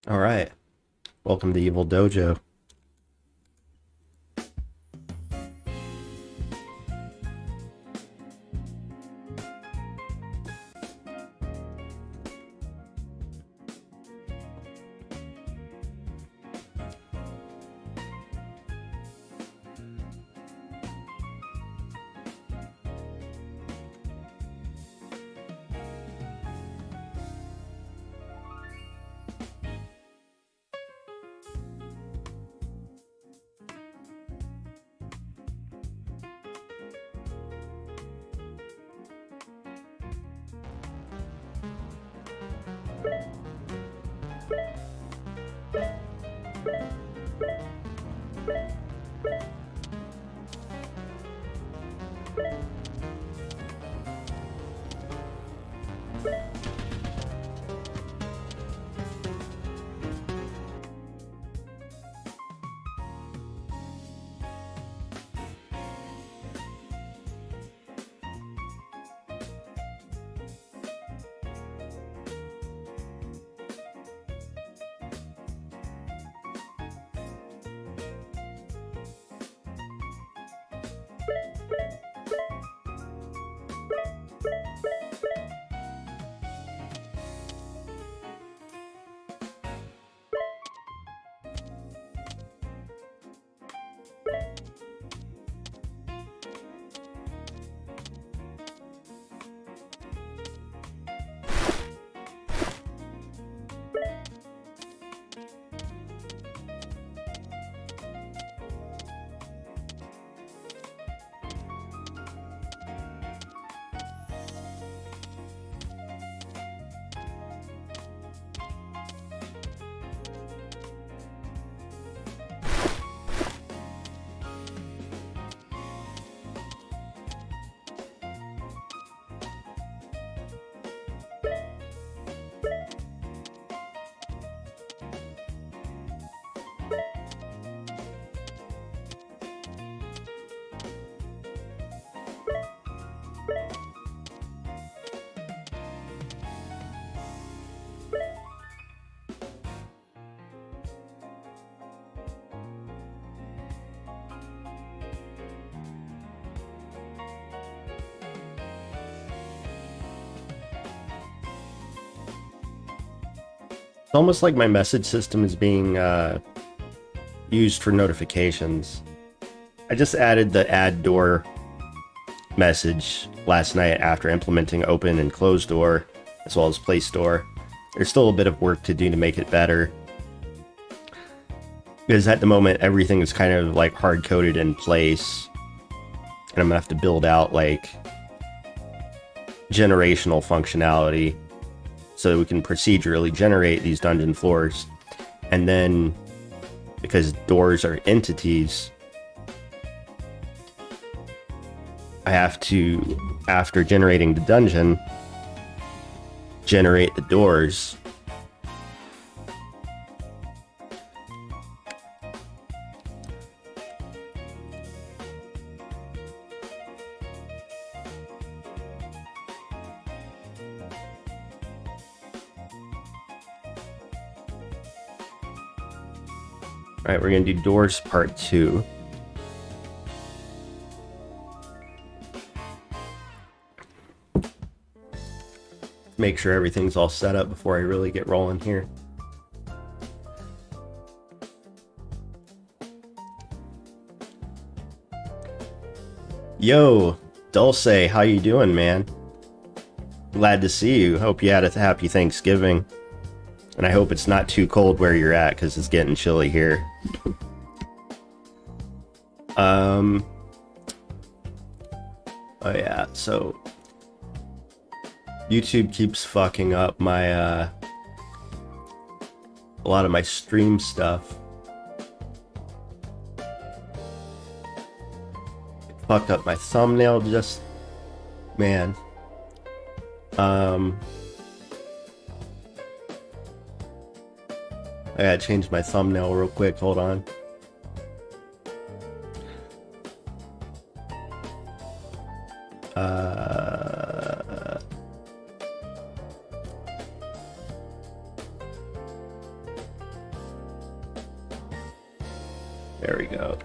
All right. Welcome to Evil Dojo. It's almost like my message system is being used for notifications. I just added the add door message last night after implementing open and close door, as well as place door. There's still a bit of work to do to make it better, because at the moment everything is kind of like hard-coded in place, and I'm gonna have to build out like generational functionality so that we can procedurally generate these dungeon floors. And then, because doors are entities, I have to, after generating the dungeon, generate the doors. All right, we're gonna do doors part 2. Make sure everything's all set up before I really get rolling here. Yo, Dulce, how you doing, man? Glad to see you. Hope you had a happy Thanksgiving. And I hope it's not too cold where you're at, because it's getting chilly here. Oh yeah, so YouTube keeps fucking up my a lot of my stream stuff. It fucked up my thumbnail just, man. I gotta change my thumbnail real quick, hold on. There we go.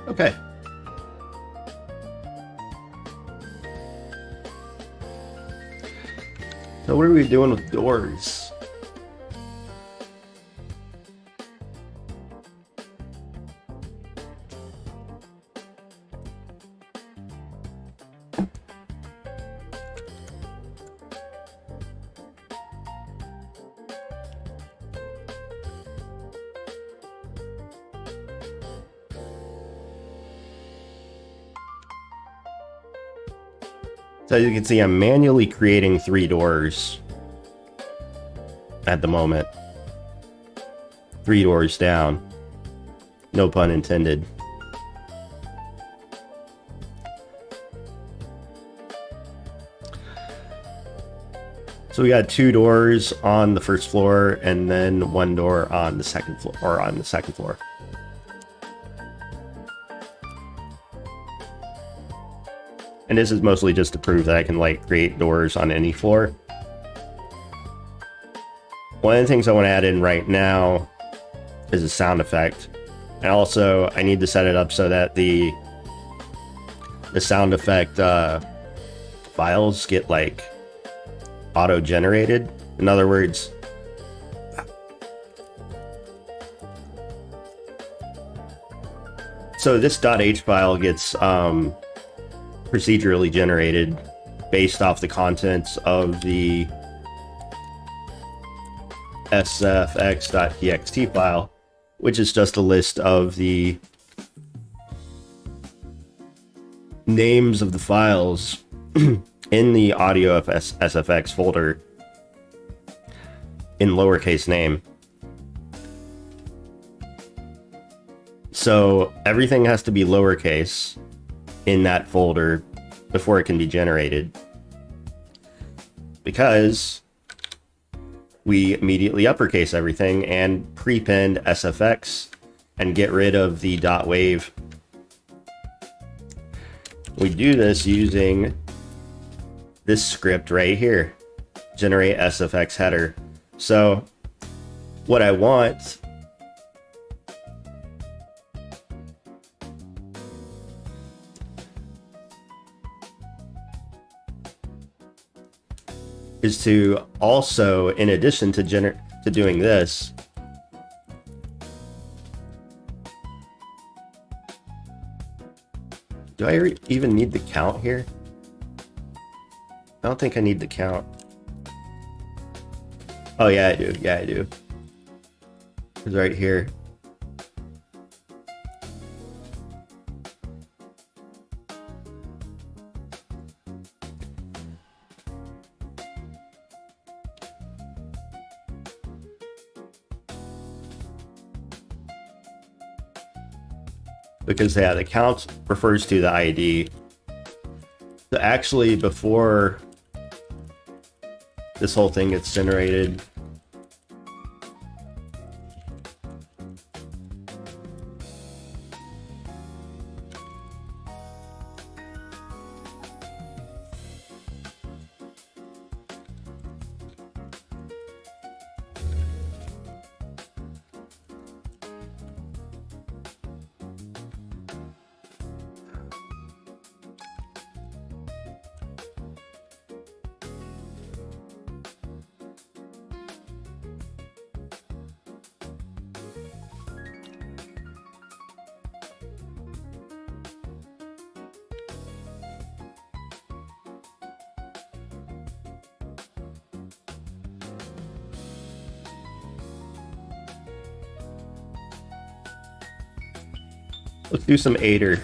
Okay. So what are we doing with doors? So as you can see, I'm manually creating 3 doors at the moment. 3 doors down. No pun intended. So we got 2 doors on the first floor and then 1 door on the second floor, or on the second floor. And this is mostly just to prove that I can like create doors on any floor. One of the things I want to add in right now is a sound effect. And also I need to set it up so that the sound effect files get like auto-generated. In other words, so this .h file gets procedurally generated based off the contents of the sfx.txt file, which is just a list of the names of the files in the audio sfx folder in lowercase name. So everything has to be lowercase in that folder before it can be generated, because we immediately uppercase everything and prepend sfx and get rid of the .wave. We do this using this script right here, generate sfx header. So what I want is to also, in addition to doing this, do I even need the count here? I don't think I need the count. Oh yeah, I do. Yeah, I do. It's right here. Because yeah, the count refers to the ID. So actually, before this whole thing gets generated, Let's do some aider.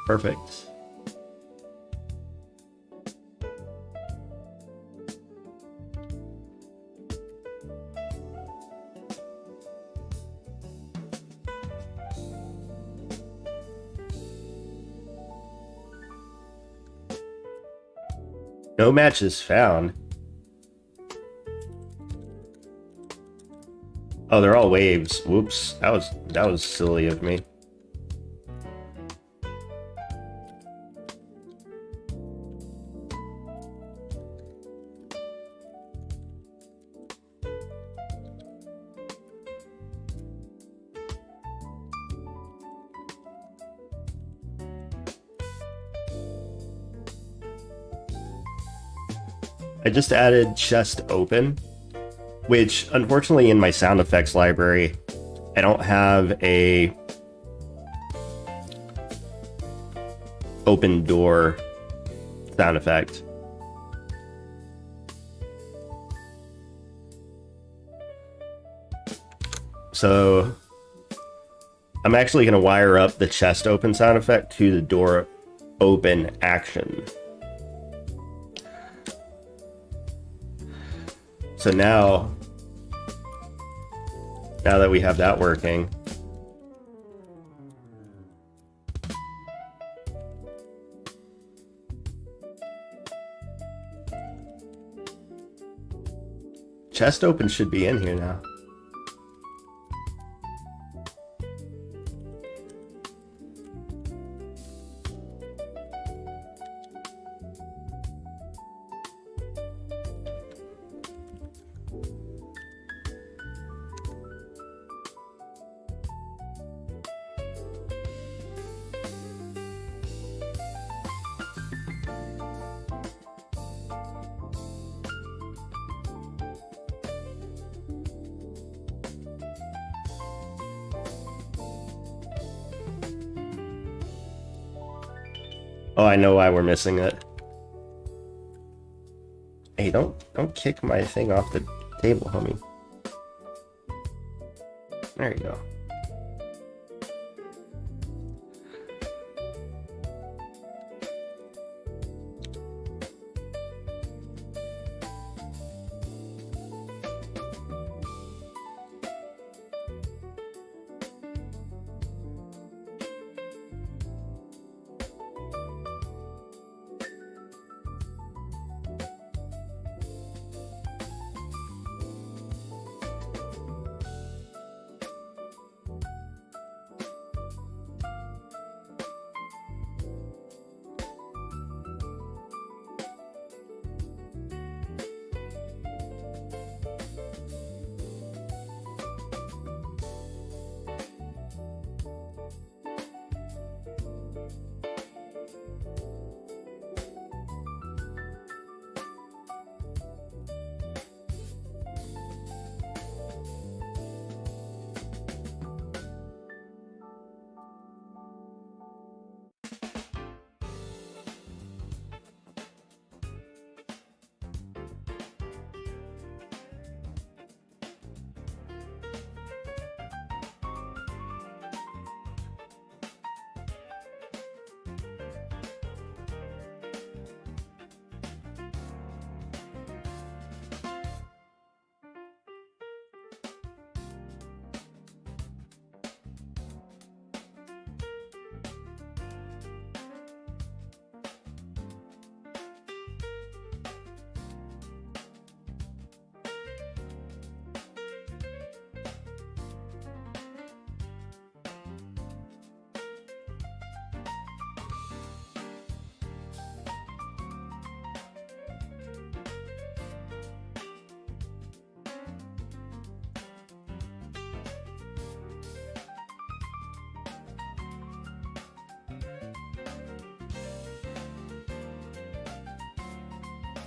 Perfect. No matches found. Oh, they're all waves. Whoops. That was silly of me. I just added chest open, which unfortunately in my sound effects library, I don't have a open door sound effect. So I'm actually going to wire up the chest open sound effect to the door open action. So now that we have that working, chest open should be in here now. Oh, I know why we're missing it. Hey, don't kick my thing off the table, homie. There you go.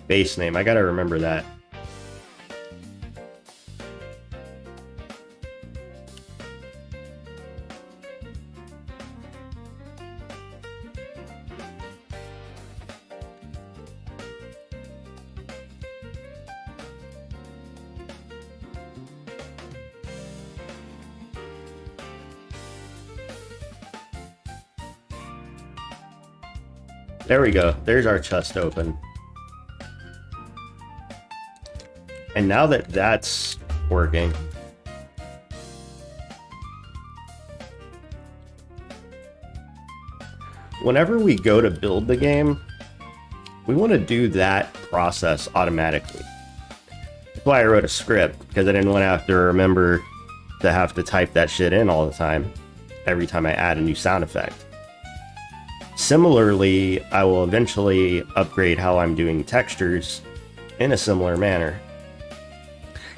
base name. I gotta remember that. There we go. There's our chest open. And now that that's working, whenever we go to build the game, we want to do that process automatically. That's why I wrote a script, because I didn't want to have to remember to have to type that shit in all the time, every time I add a new sound effect. Similarly, I will eventually upgrade how I'm doing textures in a similar manner.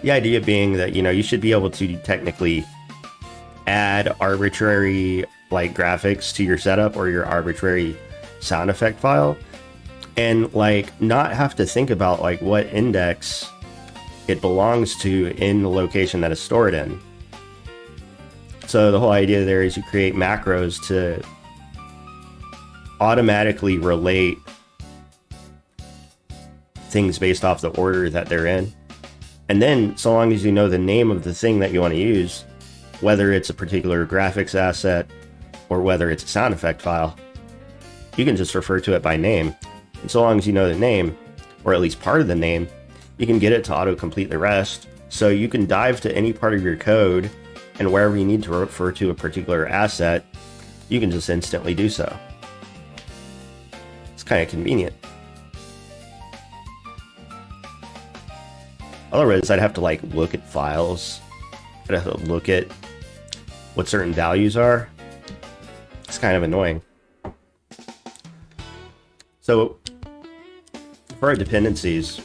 The idea being that, you know, you should be able to technically add arbitrary like graphics to your setup or your arbitrary sound effect file and like not have to think about like what index it belongs to in the location that it's stored in. So the whole idea there is you create macros to automatically relate things based off the order that they're in. And then, so long as you know the name of the thing that you want to use, whether it's a particular graphics asset or whether it's a sound effect file, you can just refer to it by name. And so long as you know the name, or at least part of the name, you can get it to auto-complete the rest. So you can dive to any part of your code, and wherever you need to refer to a particular asset, you can just instantly do so. It's kind of convenient. Otherwise, I'd have to like look at files. I'd have to look at what certain values are. It's kind of annoying. So for our dependencies,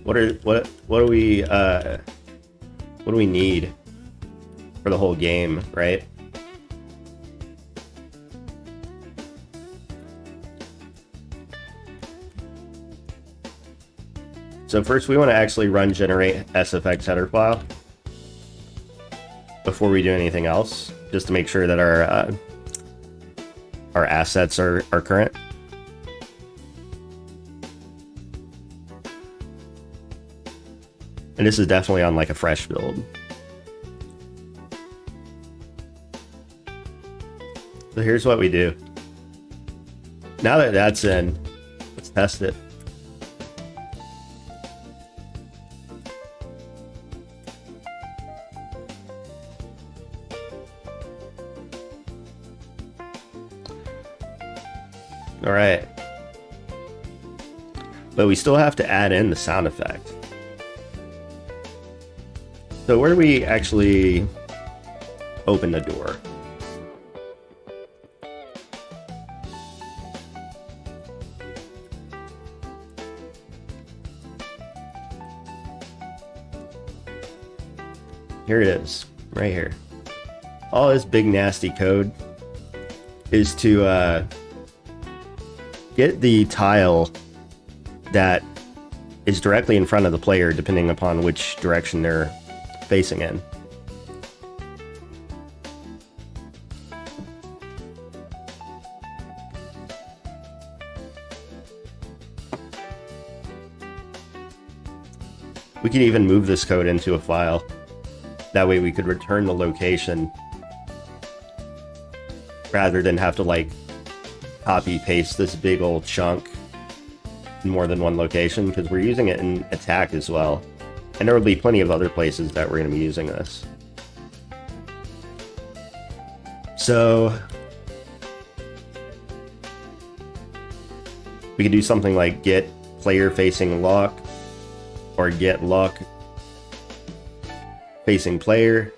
what do we need for the whole game, right? So first we want to actually run generate SFX header file before we do anything else, just to make sure that our assets are current. And this is definitely on like a fresh build. So here's what we do. Now that that's in, let's test it. All right. But we still have to add in the sound effect. So where do we actually open the door? Here it is, right here. All this big nasty code is to get the tile that is directly in front of the player, depending upon which direction they're facing in. We could even move this code into a file. That way we could return the location rather than have to like copy paste this big old chunk in more than one location, because we're using it in attack as well. And there will be plenty of other places that we're going to be using this. So we could do something like get player facing lock, or get lock facing player.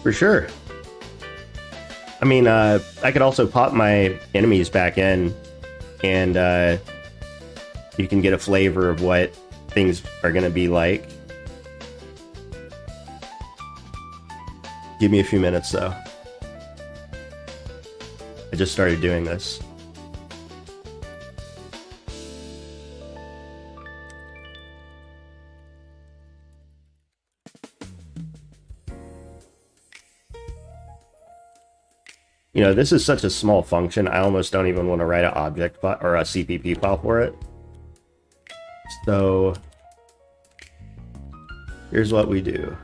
For sure. I mean, I could also pop my enemies back in, and you can get a flavor of what things are going to be like. Give me a few minutes, though. I just started doing this. You know, this is such a small function, I almost don't even want to write an object file or a CPP file for it. So here's what we do.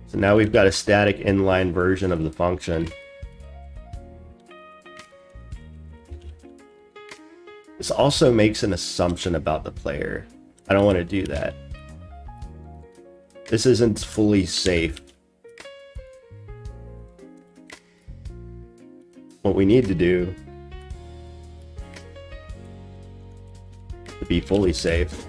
So now we've got a static inline version of the function. This also makes an assumption about the player. I don't want to do that. This isn't fully safe. What we need to do to be fully safe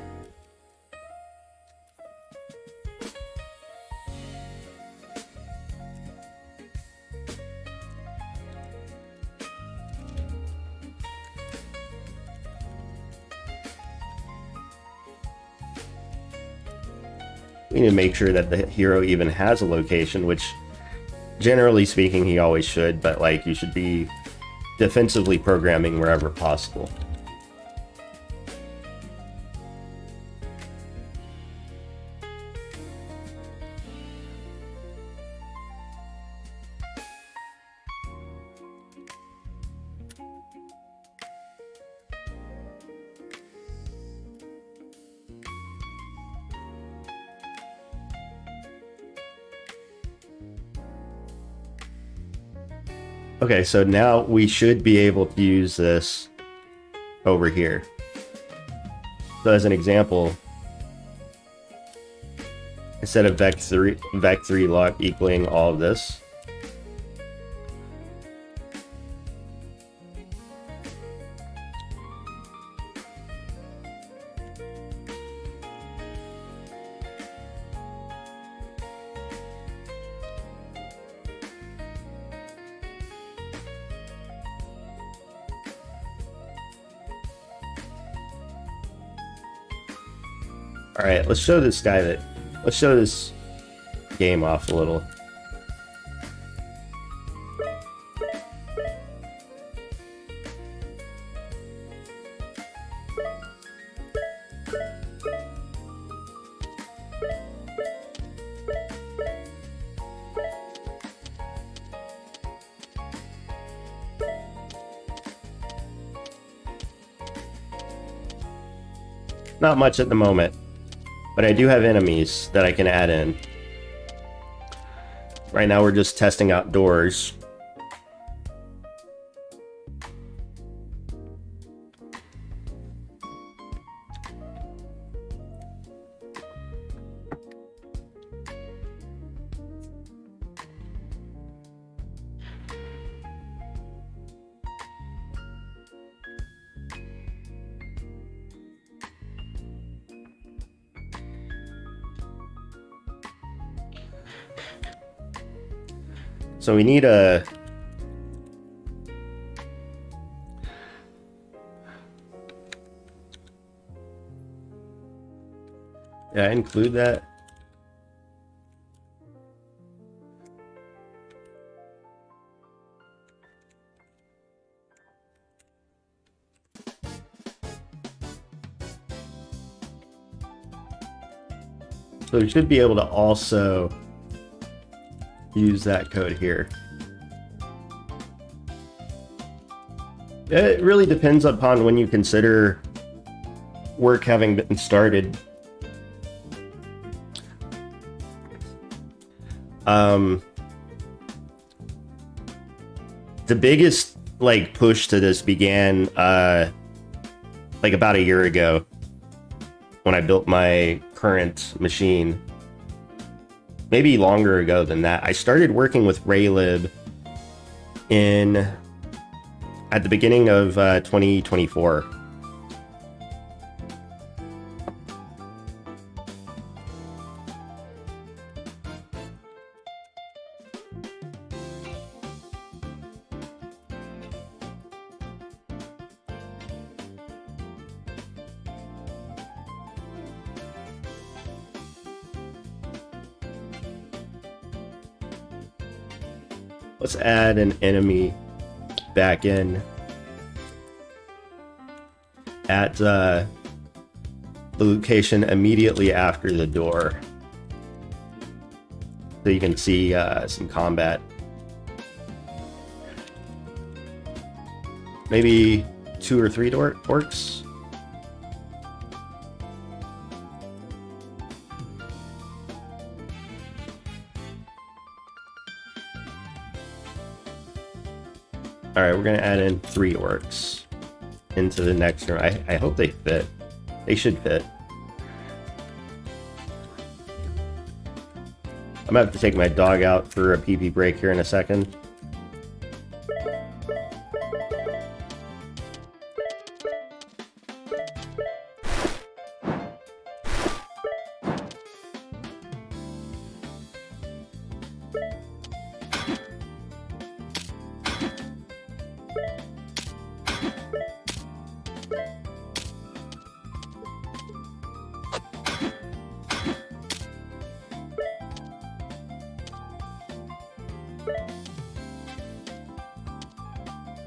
we need to make sure that the hero even has a location, which generally speaking he always should, but like you should be defensively programming wherever possible. Okay, so now we should be able to use this over here. So as an example, instead of vec3 lock equaling all of this, all right, let's show this game off a little. Not much at the moment, but I do have enemies that I can add in. Right now we're just testing out doors. So we need a include that. So we should be able to also use that code here. It really depends upon when you consider work having been started. The biggest like push to this began like about a year ago when I built my current machine. Maybe longer ago than that. I started working with Raylib at the beginning of 2024. Let's add an enemy back in at the location immediately after the door, so you can see some combat. Maybe 2 or 3 orcs. Alright, we're gonna add in 3 orcs into the next room. I hope they fit. They should fit. I'm gonna have to take my dog out for a pee-pee break here in a second.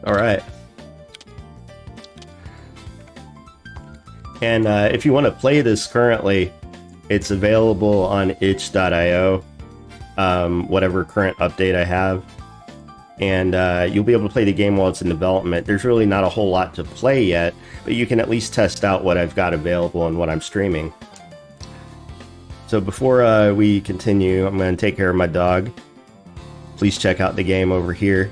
Alright. And if you want to play this currently, it's available on itch.io, whatever current update I have. And you'll be able to play the game while it's in development. There's really not a whole lot to play yet, but you can at least test out what I've got available and what I'm streaming. So before we continue, I'm going to take care of my dog. Please check out the game over here.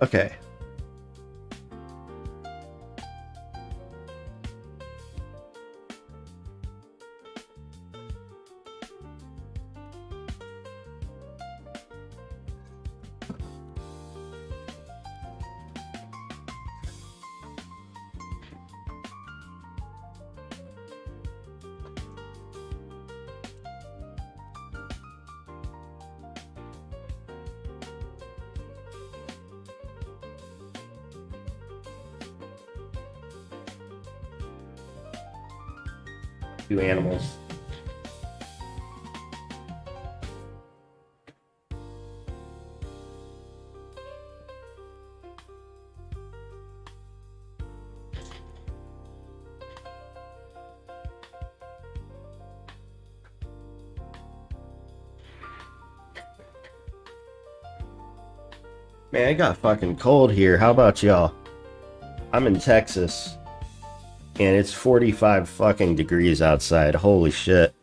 Okay. Two animals. Man, it got fucking cold here. How about y'all? I'm in Texas, and it's 45 fucking degrees outside. Holy shit.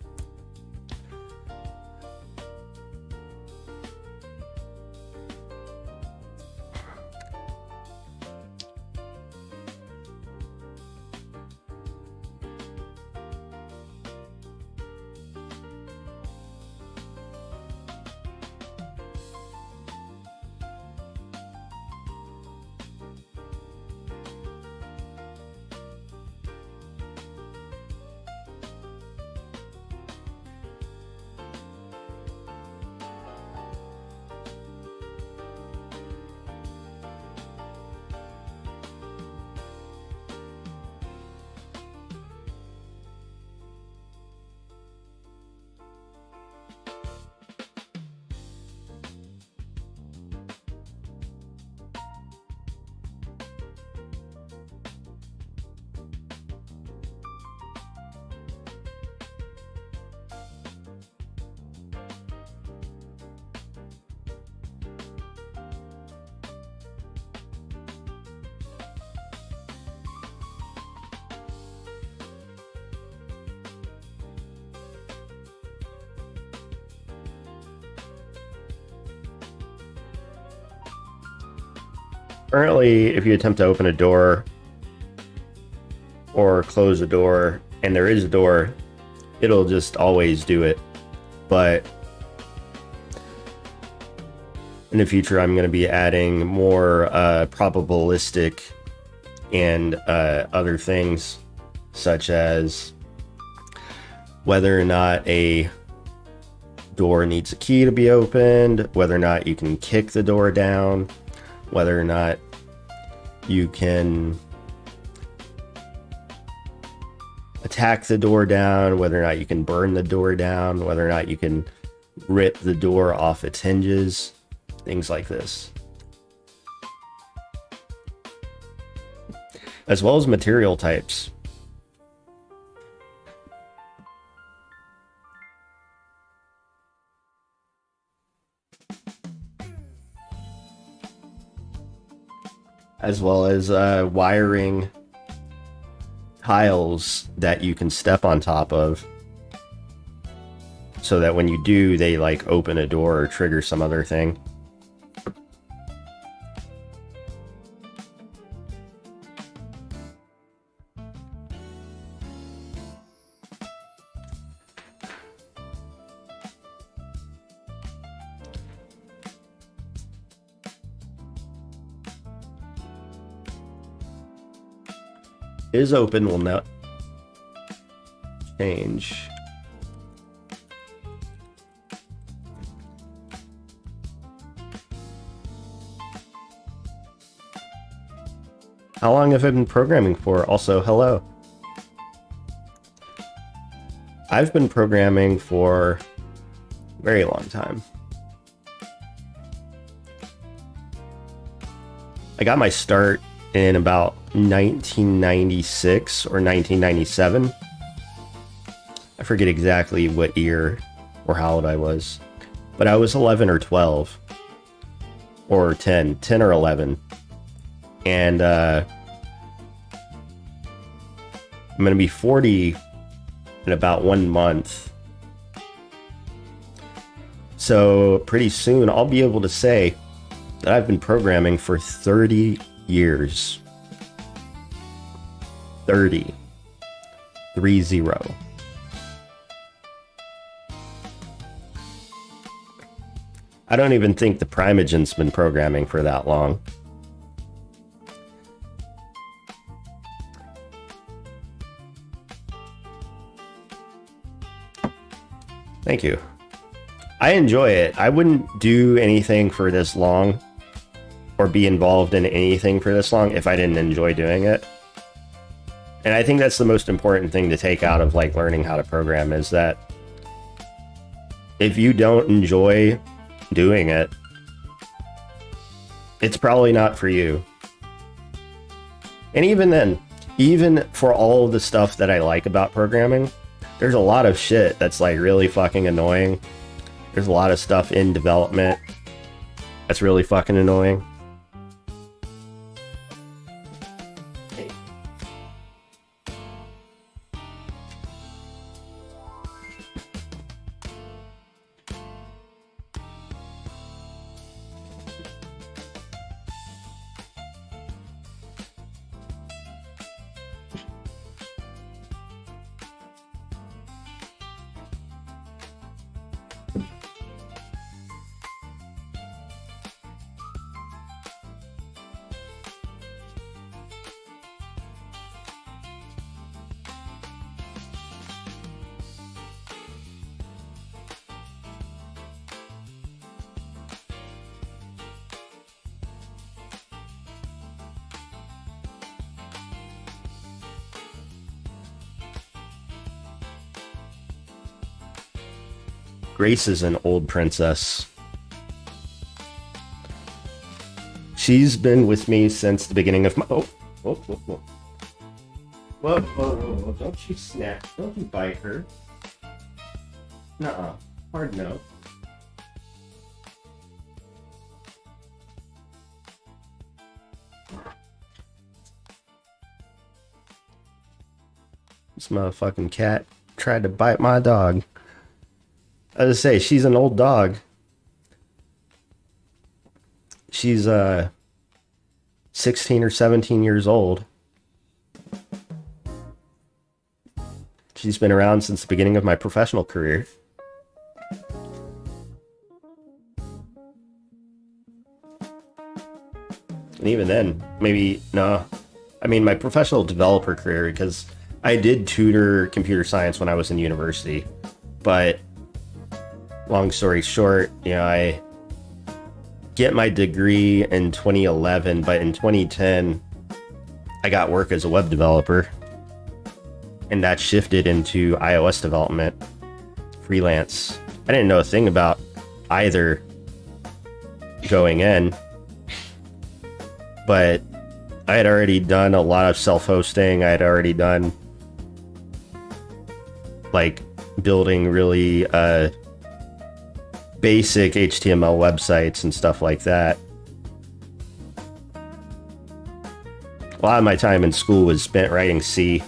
Currently, if you attempt to open a door or close a door, and there is a door, it'll just always do it. But in the future, I'm going to be adding more probabilistic and other things, such as whether or not a door needs a key to be opened, whether or not you can kick the door down, whether or not you can attack the door down, whether or not you can burn the door down, whether or not you can rip the door off its hinges, things like this. As well as material types. As well as wiring tiles that you can step on top of, so that when you do, they like open a door or trigger some other thing. Is open will not change. How long have I been programming for? Also, hello. I've been programming for a very long time. I got my start in about 1996 or 1997. I forget exactly what year or how old I was, but I was 11 or 12 or 10 or 11. And I'm going to be 40 in about 1 month. So pretty soon I'll be able to say that I've been programming for 30 years. 30. 30. I don't even think the Primogen's been programming for that long. Thank you. I enjoy it. I wouldn't do anything for this long or be involved in anything for this long if I didn't enjoy doing it. And I think that's the most important thing to take out of like learning how to program, is that if you don't enjoy doing it, it's probably not for you. And even then, even for all of the stuff that I like about programming, there's a lot of shit that's like really fucking annoying. There's a lot of stuff in development that's really fucking annoying. Grace is an old princess. She's been with me since the beginning of my... Oh, whoa, whoa, whoa. Whoa, whoa, whoa, don't you snap. Don't you bite her. Nuh-uh. Hard no. This motherfucking cat tried to bite my dog. I was gonna say, she's an old dog. She's 16 or 17 years old. She's been around since the beginning of my professional career. And even then, maybe, no. I mean, my professional developer career, because I did tutor computer science when I was in university. But long story short, you know, I get my degree in 2011, but in 2010, I got work as a web developer. And that shifted into iOS development, freelance. I didn't know a thing about either going in, but I had already done a lot of self-hosting. I had already done like building really basic HTML websites and stuff like that. A lot of my time in school was spent writing C.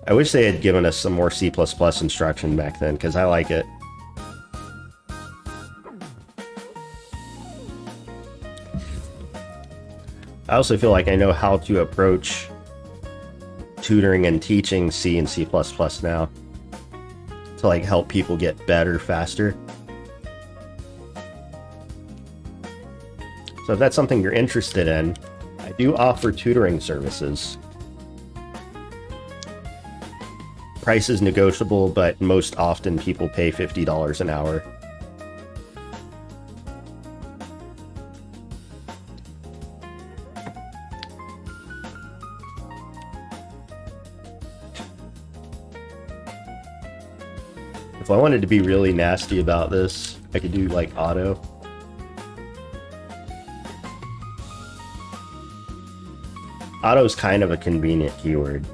I wish they had given us some more C++ instruction back then, because I like it. I also feel like I know how to approach tutoring and teaching C and C++ now to like help people get better faster. So if that's something you're interested in, I do offer tutoring services. Price is negotiable, but most often people pay $50 an hour. If I wanted to be really nasty about this, I could do like auto. Auto is kind of a convenient keyword.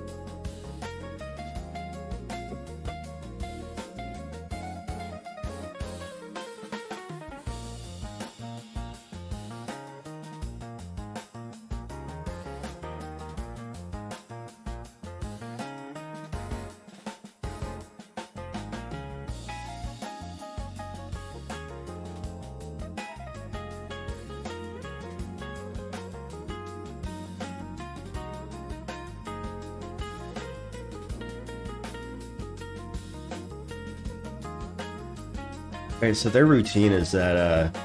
Okay, so their routine is that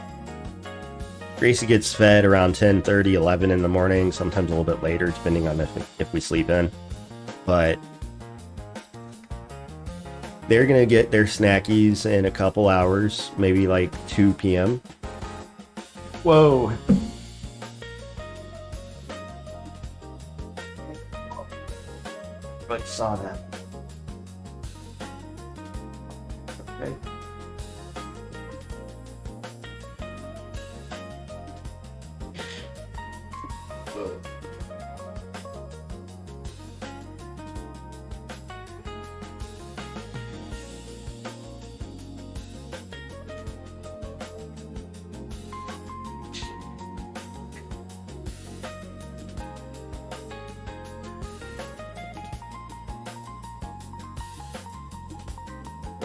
Gracie gets fed around 10:30, 11 in the morning, sometimes a little bit later, depending on if we sleep in. But they're gonna get their snackies in a couple hours, maybe like 2 p.m. Whoa. I saw that. Okay.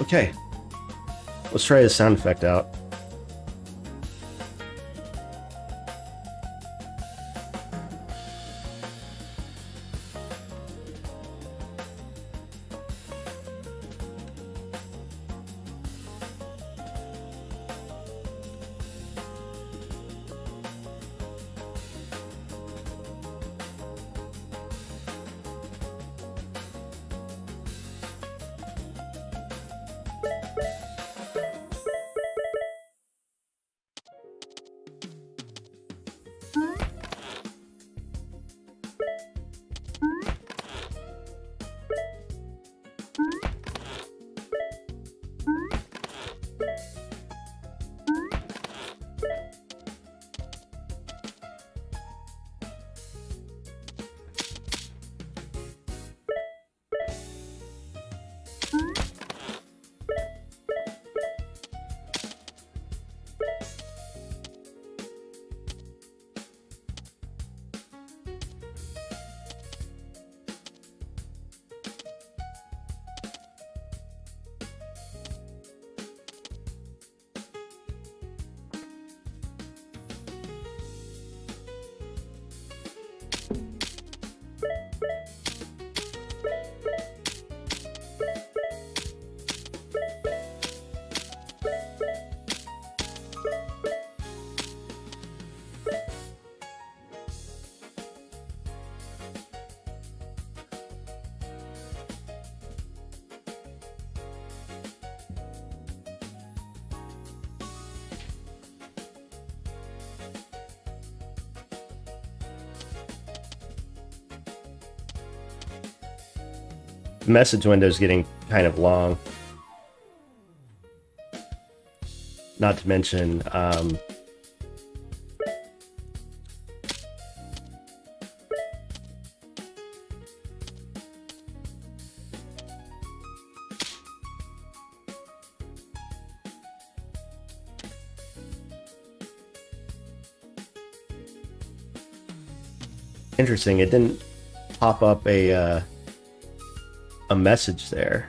Okay, let's try the sound effect out. The message window is getting kind of long. Not to mention, interesting, it didn't pop up a message there.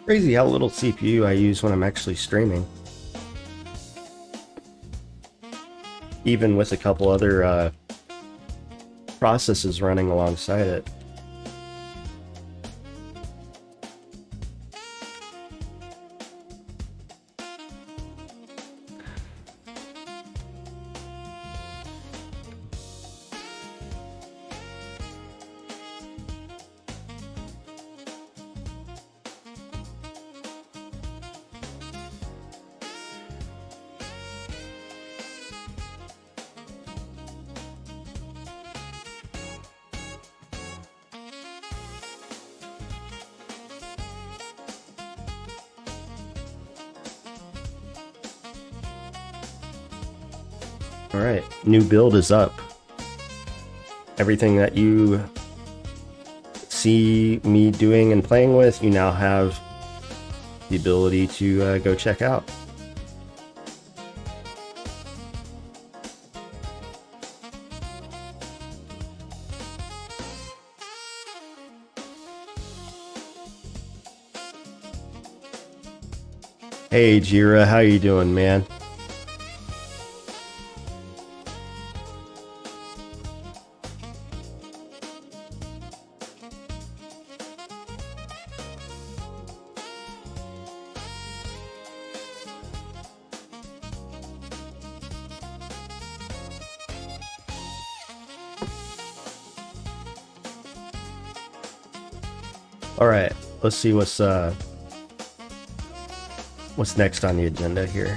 Crazy how little CPU I use when I'm actually streaming. Even with a couple other processes running alongside it. Alright, new build is up. Everything that you see me doing and playing with, you now have the ability to go check out. Hey Jira, how you doing, man? All right, let's see what's next on the agenda here.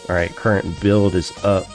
All right, current build is up.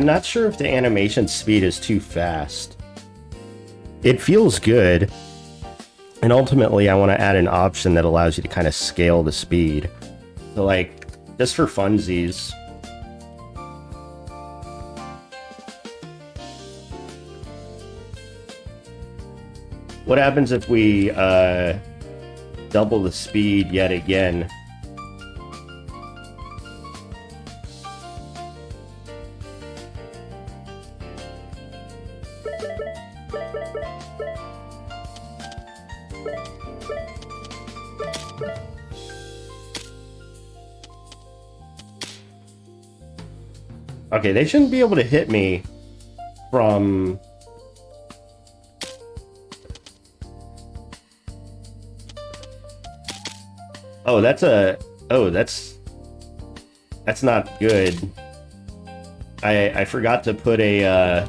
I'm not sure if the animation speed is too fast. It feels good. And ultimately, I want to add an option that allows you to kind of scale the speed. So like, just for funsies. What happens if we double the speed yet again? Okay, they shouldn't be able to hit me from... Oh, that's a... Oh, that's not good. I forgot to put a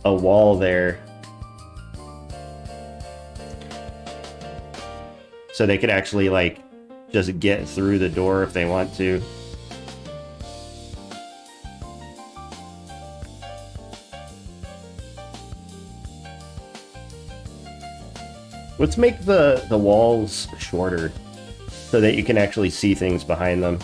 wall there. So they could actually, like, just get through the door if they want to. Let's make the walls shorter so that you can actually see things behind them.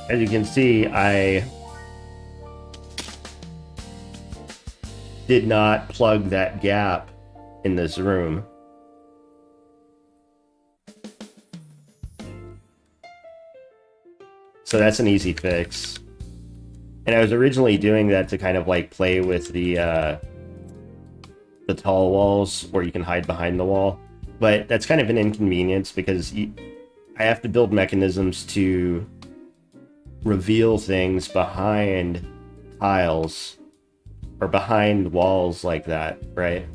As you can see, I did not plug that gap in this room. So that's an easy fix. And I was originally doing that to kind of like play with the tall walls where you can hide behind the wall. But that's kind of an inconvenience because I have to build mechanisms to reveal things behind tiles or behind walls like that, right?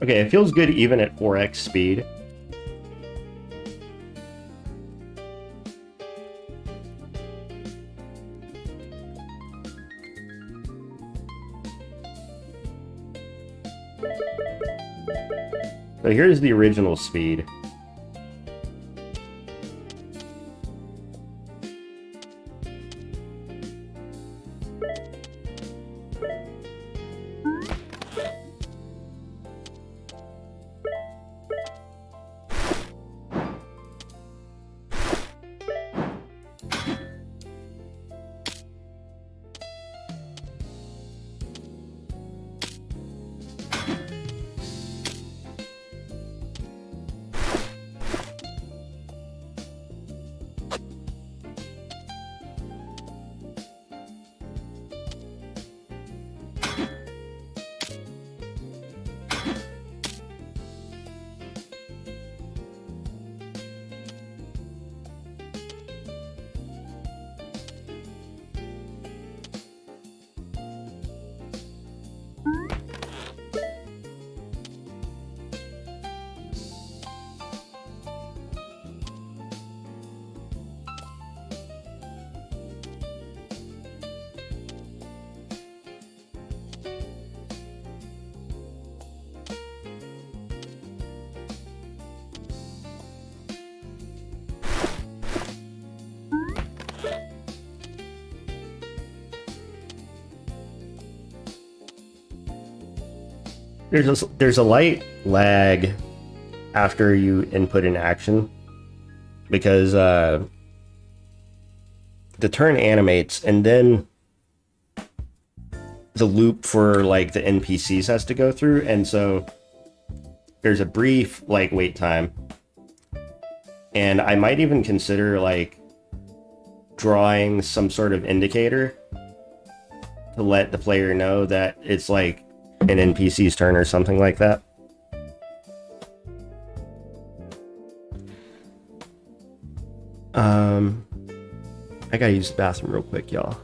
Okay, it feels good even at 4x speed. So here's the original speed. There's a light lag after you input an action because the turn animates and then the loop for like the NPCs has to go through, and so there's a brief like wait time. And I might even consider like drawing some sort of indicator to let the player know that it's like an NPC's turn or something like that. I gotta use the bathroom real quick, y'all.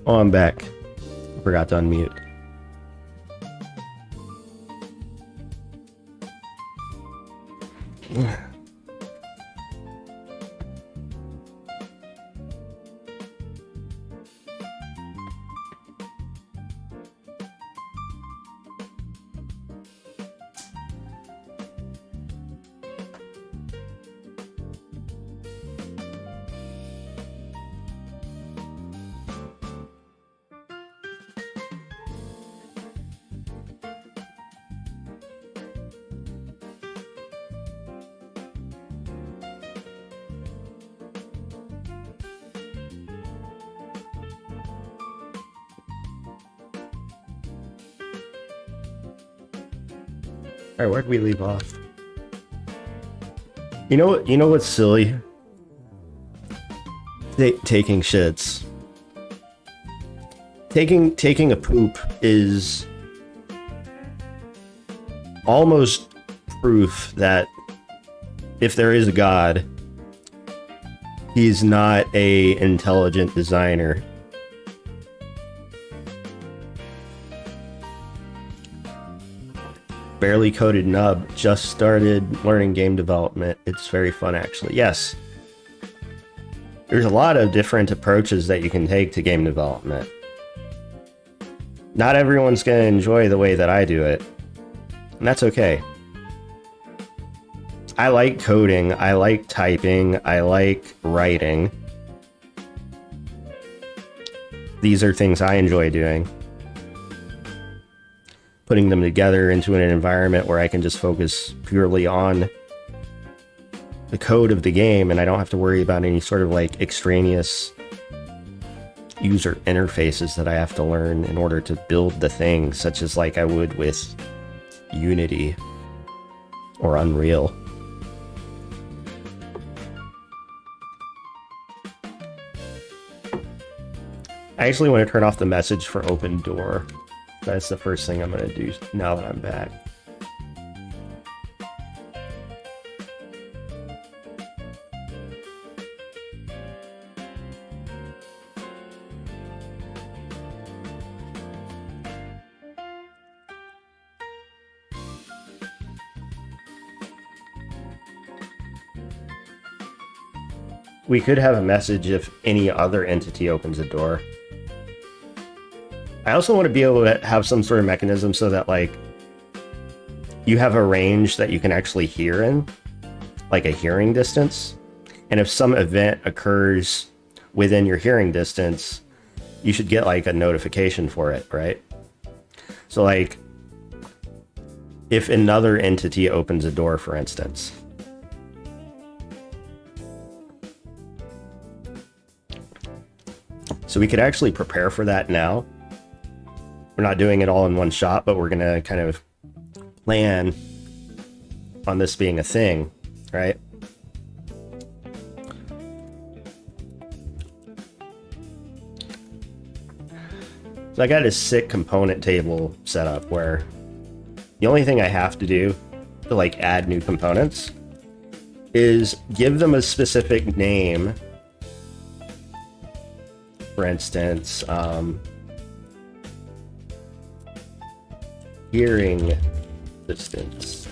Oh, I'm back. Forgot to unmute. All right, where'd we leave off? You know what's silly? Taking shits. Taking a poop is almost proof that if there is a God, he's not a intelligent designer. Barely coded nub, just started learning game development. It's very fun, actually. Yes. There's a lot of different approaches that you can take to game development. Not everyone's going to enjoy the way that I do it. And that's okay. I like coding. I like typing. I like writing. These are things I enjoy doing. Putting them together into an environment where I can just focus purely on the code of the game and I don't have to worry about any sort of like extraneous user interfaces that I have to learn in order to build the thing, such as like I would with Unity or Unreal. I actually want to turn off the message for open door. That's the first thing I'm going to do now that I'm back. We could have a message if any other entity opens a door. I also want to be able to have some sort of mechanism so that, like, you have a range that you can actually hear in, like a hearing distance. And if some event occurs within your hearing distance, you should get, like, a notification for it, right? So, like, if another entity opens a door, for instance. So we could actually prepare for that now. We're not doing it all in one shot, but we're going to kind of plan on this being a thing, right? So I got a sick component table set up where the only thing I have to do to like add new components is give them a specific name. For instance, hearing distance.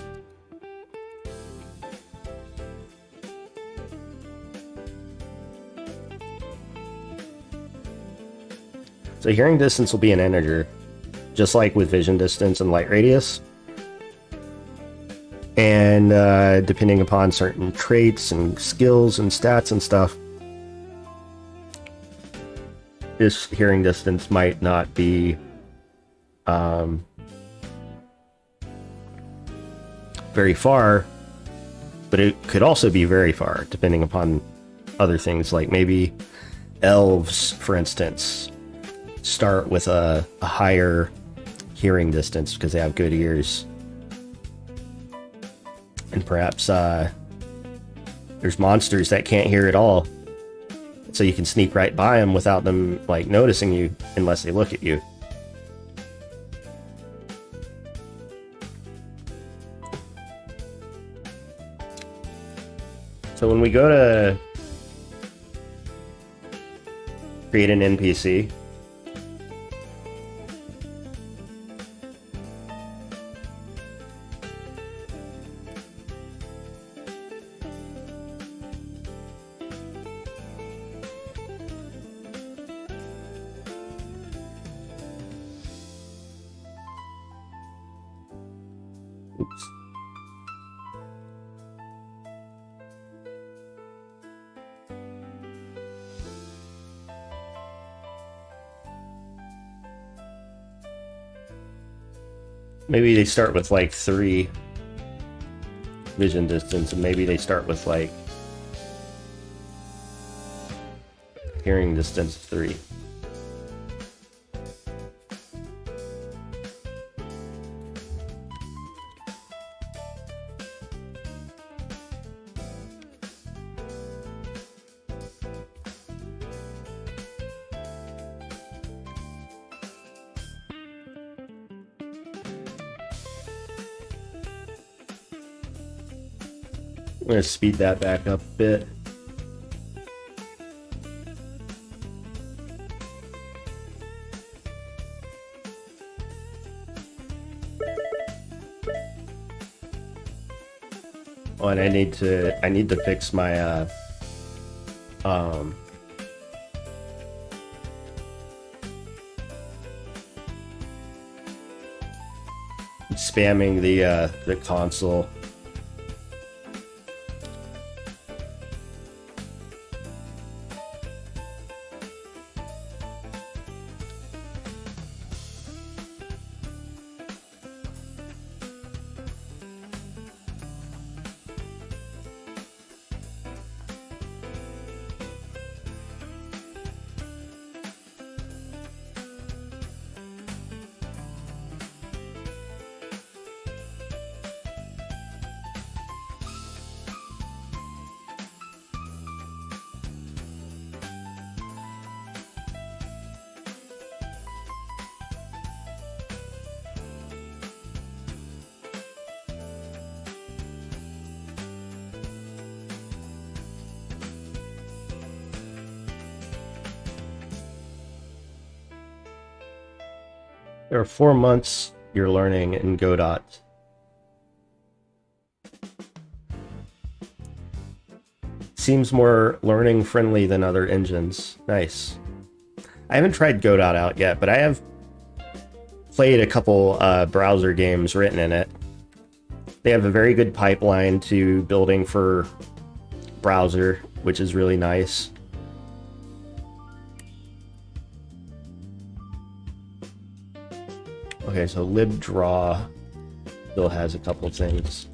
So hearing distance will be an integer, just like with vision distance and light radius. And depending upon certain traits and skills and stats and stuff, this hearing distance might not be very far, but it could also be very far, depending upon other things, like maybe elves, for instance, start with a higher hearing distance because they have good ears. And perhaps there's monsters that can't hear at all, so you can sneak right by them without them like noticing you unless they look at you. So when we go to create an NPC, Oops. Maybe they start with like 3 vision distance, and maybe they start with like hearing distance 3. I'm going to speed that back up a bit. Oh, and I need to fix my spamming the console. There are 4 months you're learning in Godot. Seems more learning friendly than other engines. Nice. I haven't tried Godot out yet, but I have played a couple browser games written in it. They have a very good pipeline to building for browser, which is really nice. Okay, so libdraw still has a couple things.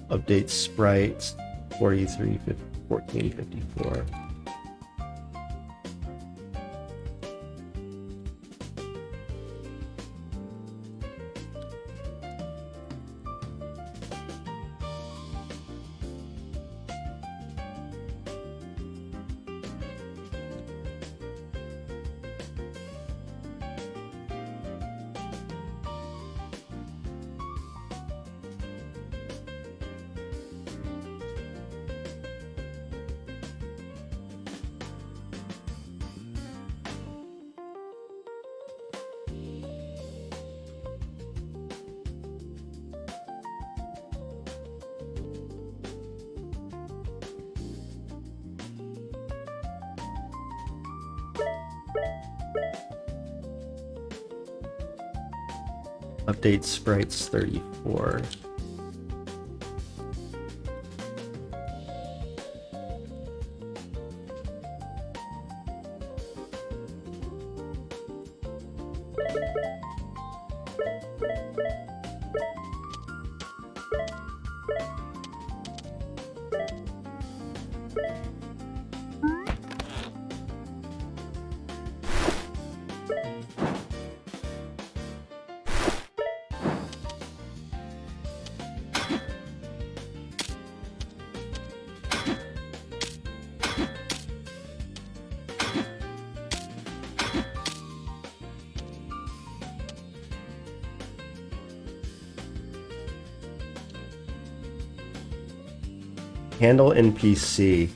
Update sprites 1454. Update sprites 34. Handle NPC.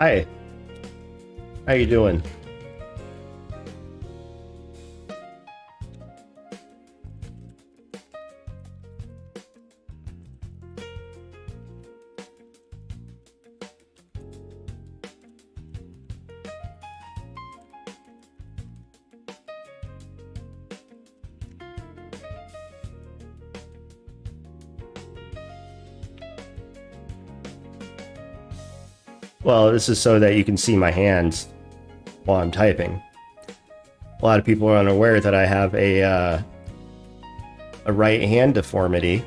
Hi. How you doing? Well, this is so that you can see my hands while I'm typing. A lot of people are unaware that I have a right hand deformity.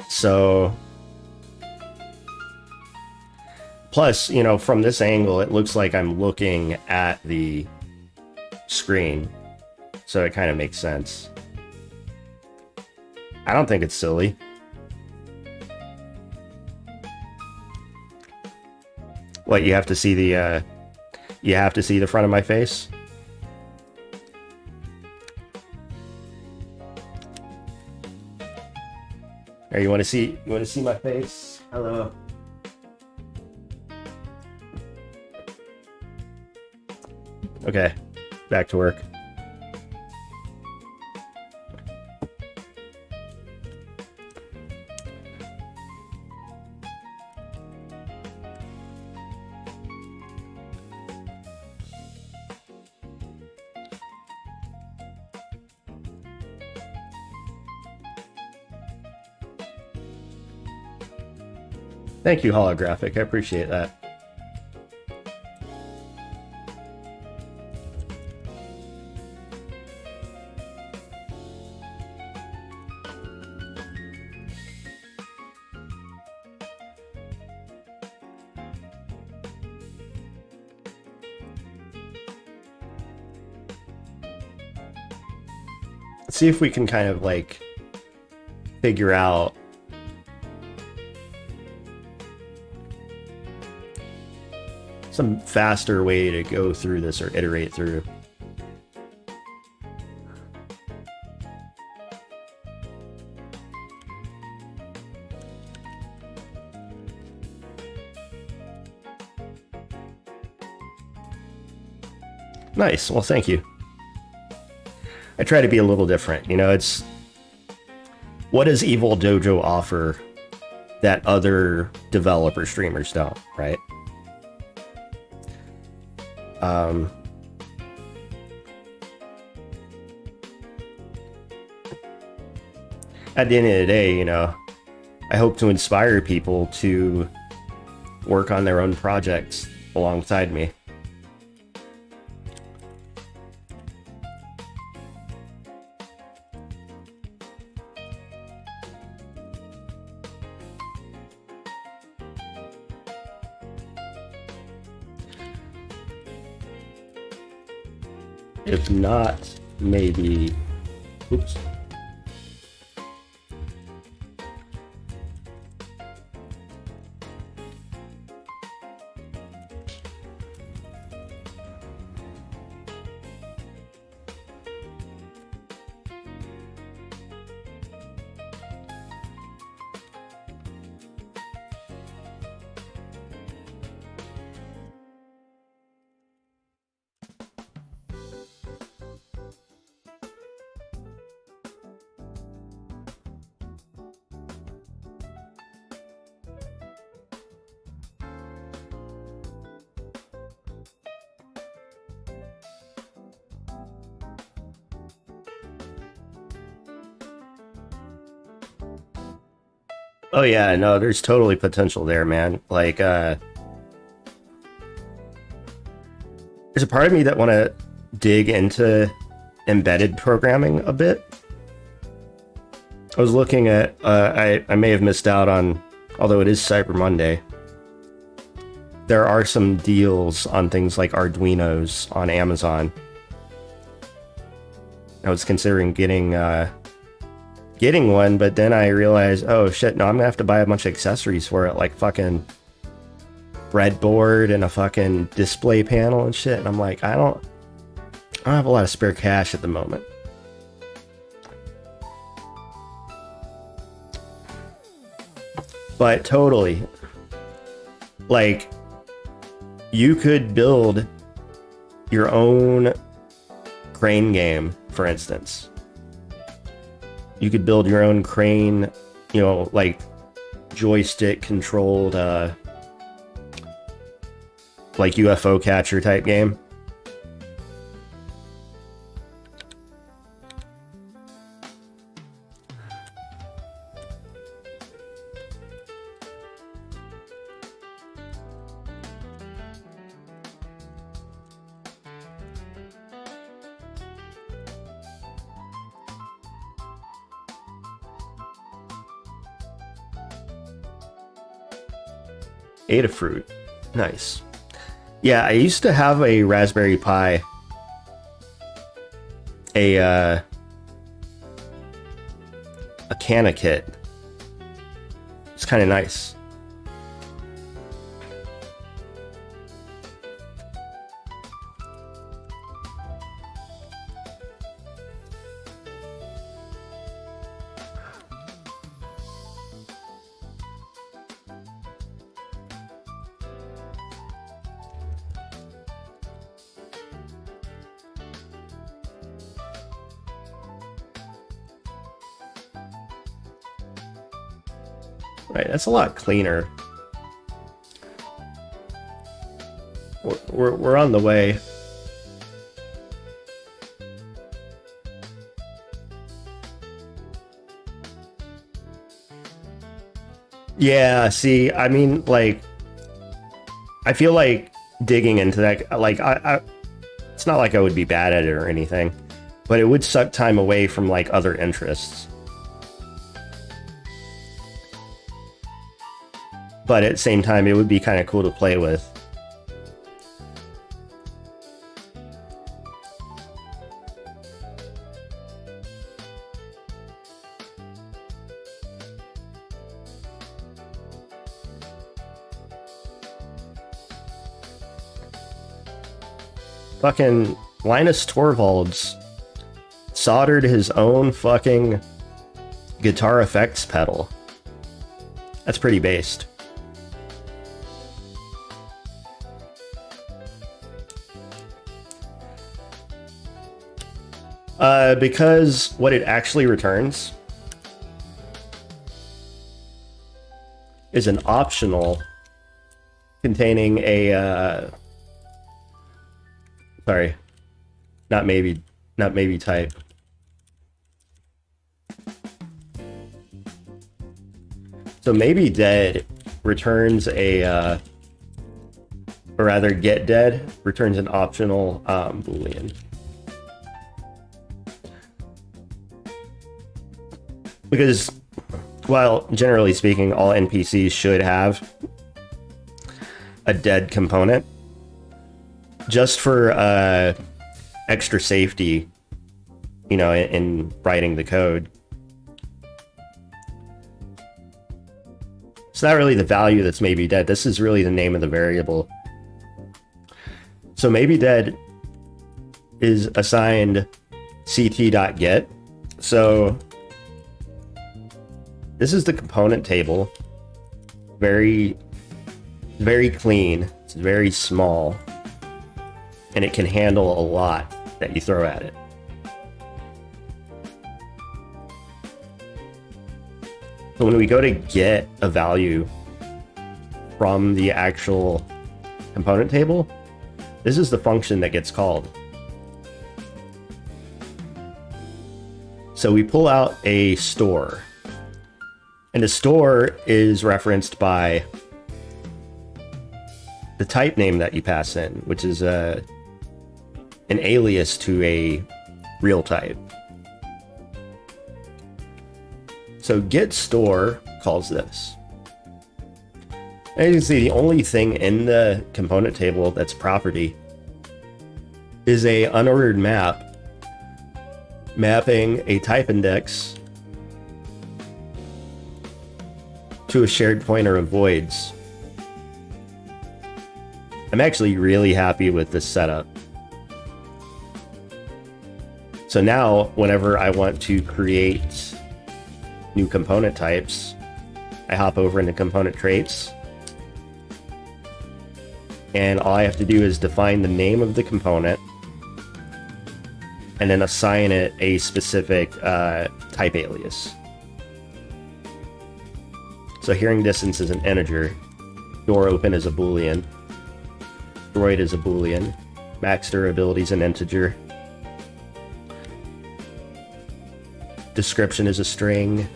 So, plus, you know, from this angle, it looks like I'm looking at the screen. So it kind of makes sense. I don't think it's silly. What, you have to see the front of my face? Or you want to see my face? Hello. Okay, back to work. Thank you, Holographic. I appreciate that. Let's see if we can kind of like figure out some faster way to go through this or iterate through. Nice. Well, thank you. I try to be a little different. You know, it's what does Evil Dojo offer that other developer streamers don't, right? At the end of the day, you know, I hope to inspire people to work on their own projects alongside me. If not, maybe... Oops. Oh yeah, no, there's totally potential there, man. Like, there's a part of me that want to dig into embedded programming a bit. I was looking at, I may have missed out on, although it is Cyber Monday, there are some deals on things like Arduinos on Amazon. I was considering getting one, but then I realized, oh shit, no, I'm gonna have to buy a bunch of accessories for it, like fucking breadboard and a fucking display panel and shit. And I'm like, I don't have a lot of spare cash at the moment. But totally, like, you could build your own crane game, for instance. You could build your own crane, you know, like joystick controlled, like UFO catcher type game. Adafruit. Nice. Yeah, I used to have a Raspberry Pi. A Cana kit. It's kind of nice. Right, that's a lot cleaner. We're on the way. Yeah, see, I mean, like, I feel like digging into that, like, it's not like I would be bad at it or anything, but it would suck time away from, like, other interests. But at the same time, it would be kind of cool to play with. Fucking Linus Torvalds soldered his own fucking guitar effects pedal. That's pretty based. Because what it actually returns is an optional containing a sorry, not maybe type. So maybe dead returns a or rather get dead returns an optional boolean. Because, well, generally speaking, all NPCs should have a dead component. Just for extra safety, you know, in writing the code. It's not really the value that's maybe dead. This is really the name of the variable. So maybe dead is assigned ct.get. So this is the component table. Very, very clean. It's very small. And it can handle a lot that you throw at it. So when we go to get a value from the actual component table, this is the function that gets called. So we pull out a store. And a store is referenced by the type name that you pass in, which is an alias to a real type. So get store calls this. As you can see, the only thing in the component table that's property is a unordered map mapping a type index to a shared pointer of voids. I'm actually really happy with this setup. So now, whenever I want to create new component types, I hop over into component traits, And all I have to do is define the name of the component and then assign it a specific type alias. So hearing distance is an integer, door open is a boolean, droid is a boolean, max durability is an integer, description is a string,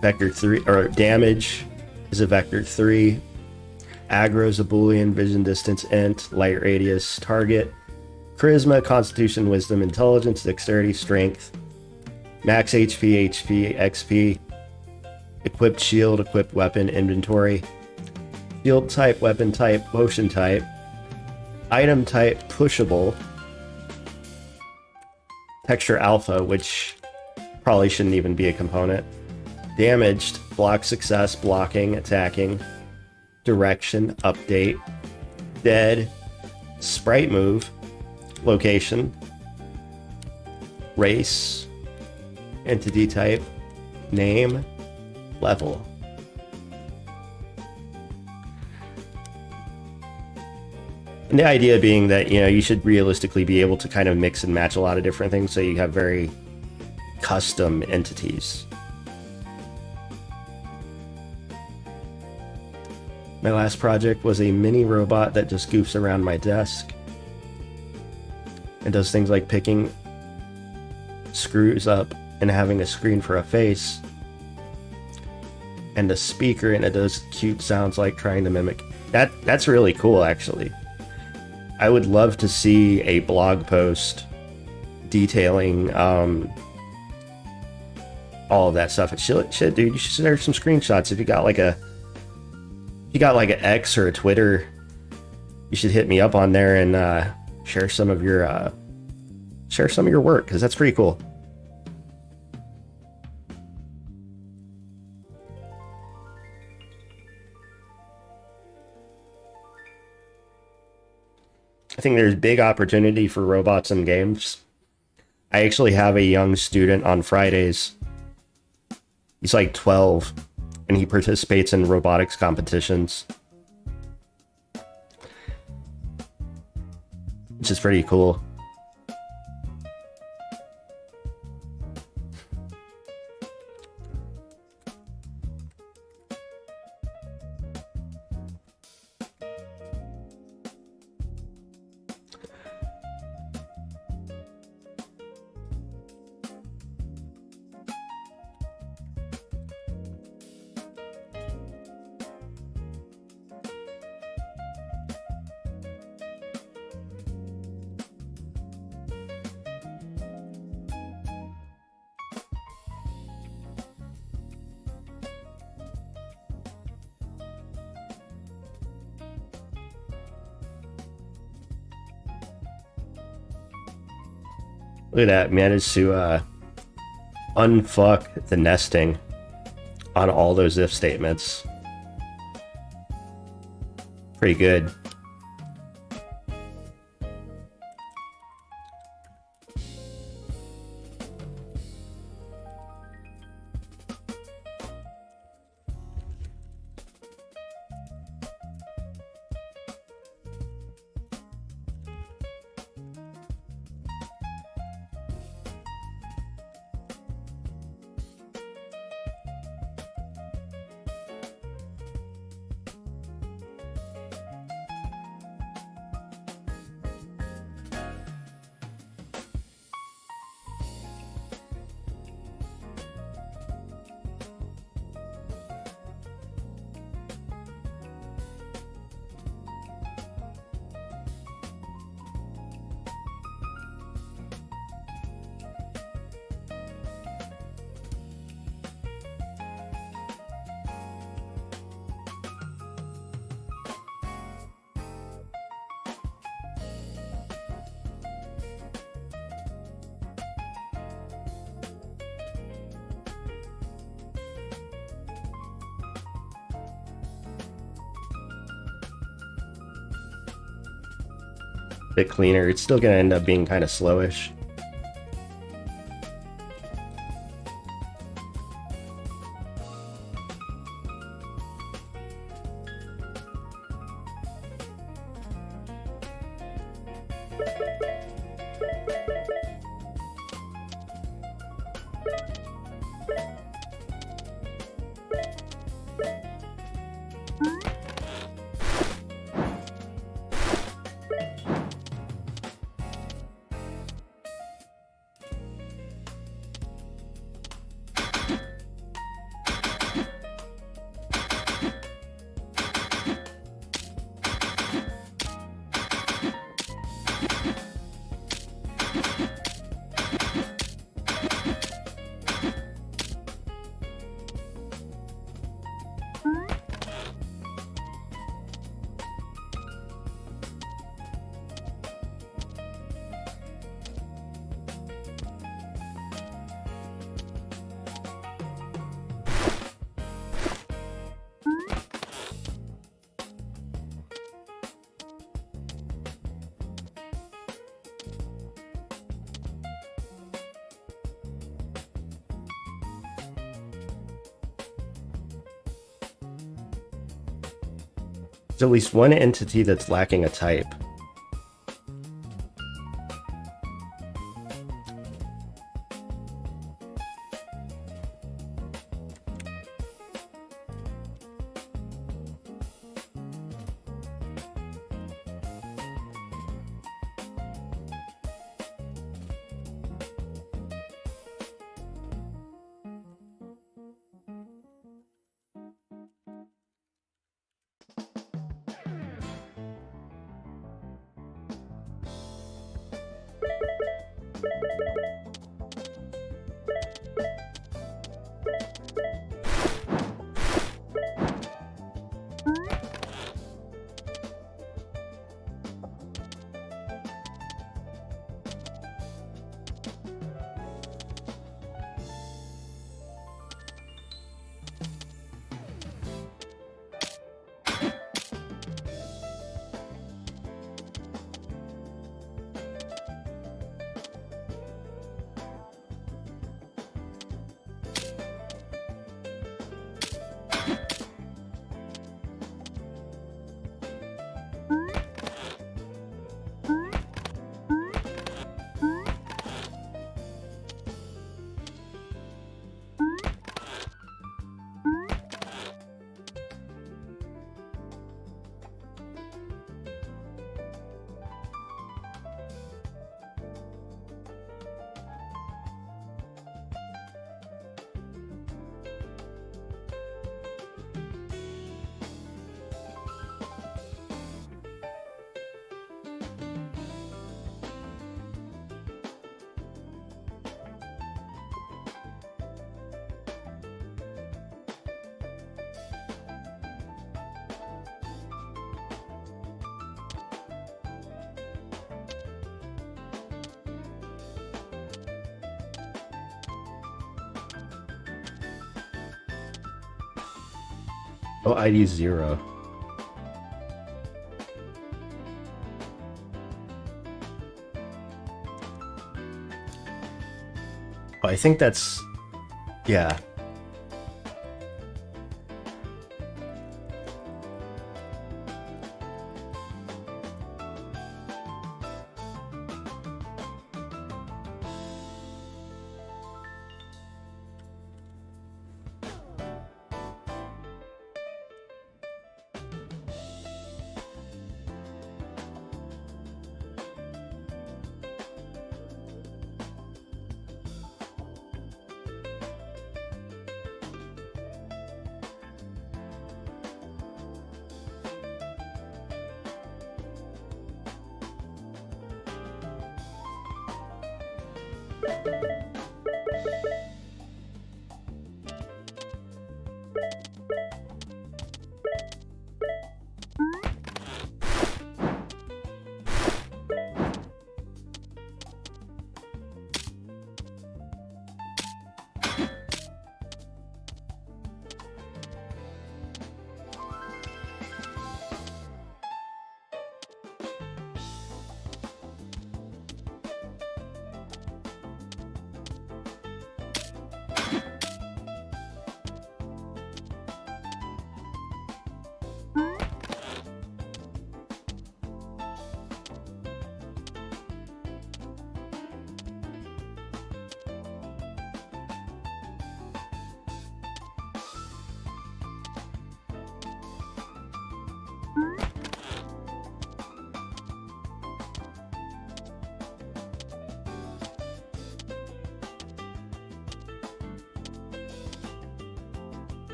vector 3 or damage is a vector 3, aggro is a boolean, vision distance int, light radius target, charisma, constitution, wisdom, intelligence, dexterity, strength, max HP, XP, equipped shield, equipped weapon, inventory, field type, weapon type, motion type, item type, pushable, texture alpha, which probably shouldn't even be a component, damaged, block success, blocking, attacking, direction, update, dead, sprite move, location, race, entity type, name, level. And the idea being that, you know, you should realistically be able to kind of mix and match a lot of different things so you have very custom entities. My last project was a mini robot that just goofs around my desk and does things like picking screws up and having a screen for a face and a speaker, and it does cute sounds like trying to mimic. That's really cool, actually. I would love to see a blog post detailing all of that stuff. Shit, dude, you should share some screenshots. If you got like an X or a Twitter, you should hit me up on there and share some of your work, because that's pretty cool. I think there's big opportunity for robots in games. I actually have a young student on Fridays. He's like 12, and he participates in robotics competitions, which is pretty cool. Look at that, managed to unfuck the nesting on all those if statements. Pretty good. Bit cleaner. It's still gonna end up being kind of slowish. There's at least one entity that's lacking a type. Oh, ID 0. Oh, I think that's... yeah.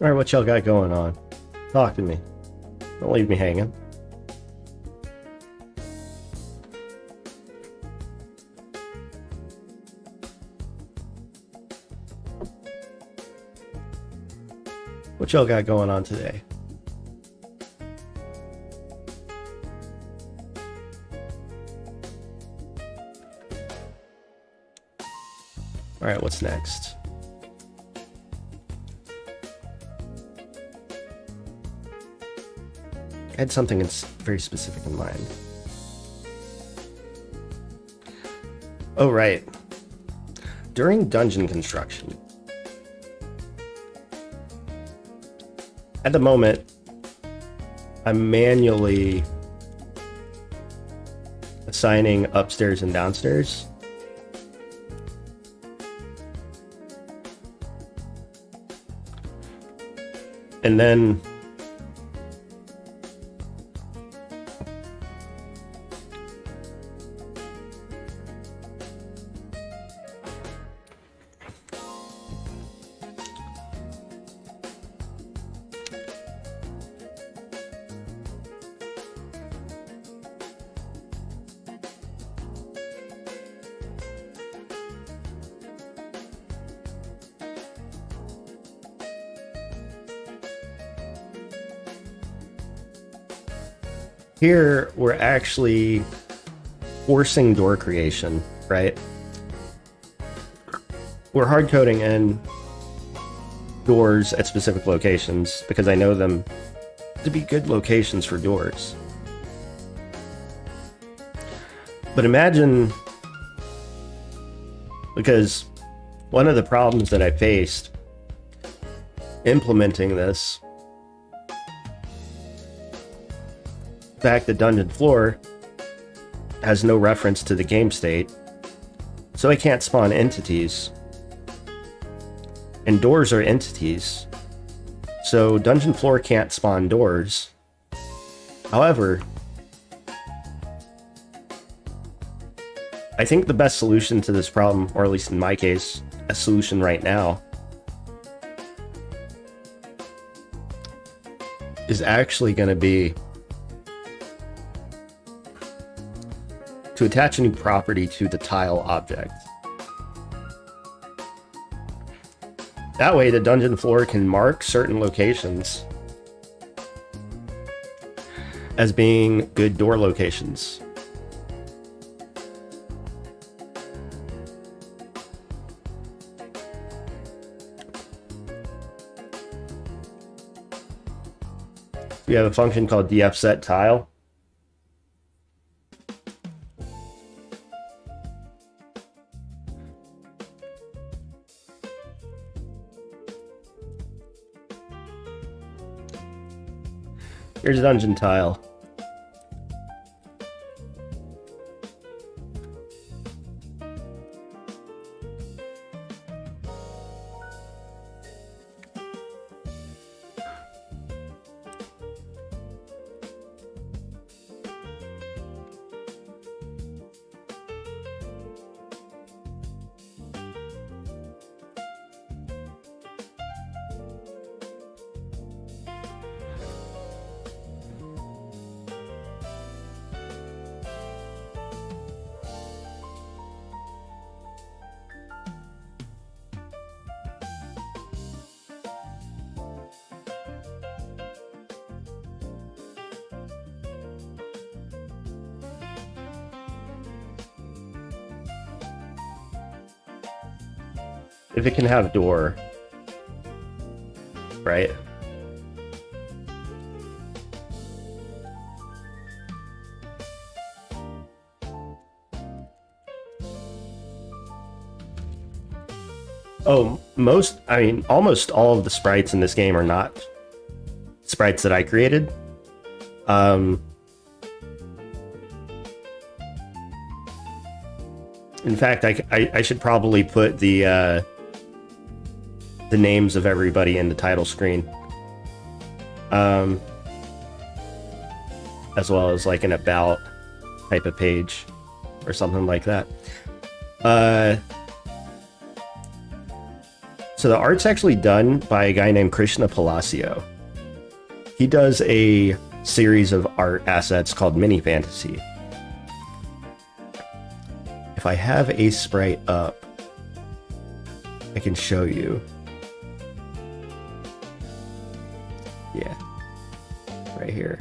All right, what y'all got going on? Talk to me. Don't leave me hanging. What y'all got going on today? All right, what's next? I had something very specific in mind. Oh, right. During dungeon construction, at the moment, I'm manually assigning upstairs and downstairs. And then here we're actually forcing door creation, right? We're hard coding in doors at specific locations because I know them to be good locations for doors. But imagine, because one of the problems that I faced implementing this, the fact that dungeon floor has no reference to the game state, so I can't spawn entities. And doors are entities, so dungeon floor can't spawn doors. However, I think the best solution to this problem, or at least in my case, a solution right now, is actually going to be to attach a new property to the tile object. That way the dungeon floor can mark certain locations as being good door locations. We have a function called dfSetTile. Here's a dungeon tile. If it can have door, right? Oh, almost all of the sprites in this game are not sprites that I created. In fact, I should probably put the names of everybody in the title screen, as well as like an about type of page or something like that. So the art's actually done by a guy named Krishna Palacio. He does a series of art assets called Mini Fantasy. If I have a sprite up, I can show you. Yeah, right here.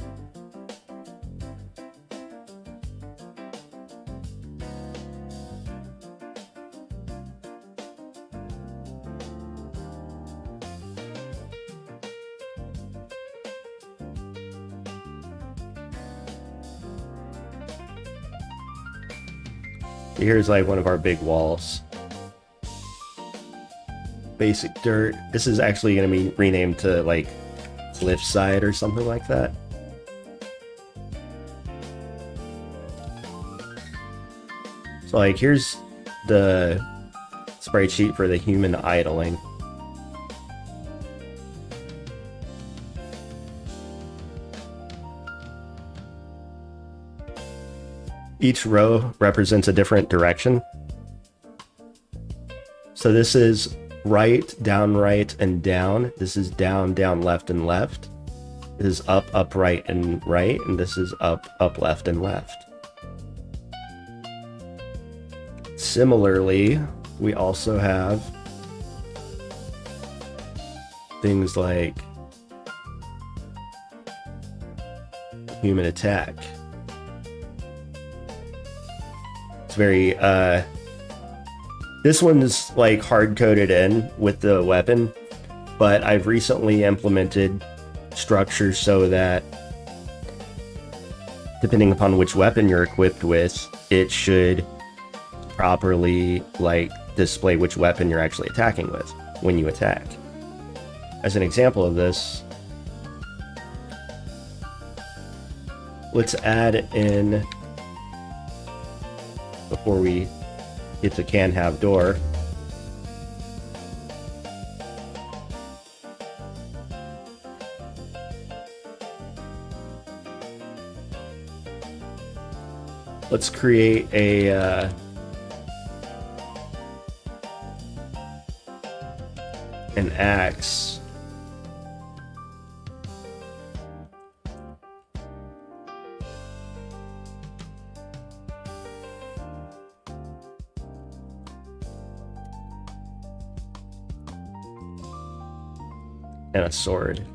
Here's like one of our big walls. Basic dirt. This is actually going to be renamed to like Cliffside or something like that. So like here's the sprite sheet for the human idling. Each row represents a different direction. So this is right, right, and down. This is down, left, and left. This is up, right, and right. And this is up, left, and left. Similarly, we also have things like human attack. It's very, this one's like hard-coded in with the weapon, but I've recently implemented structures so that depending upon which weapon you're equipped with, it should properly like display which weapon you're actually attacking with when you attack. As an example of this, let's add in, before we get to can have door, let's create a an axe. And a sword.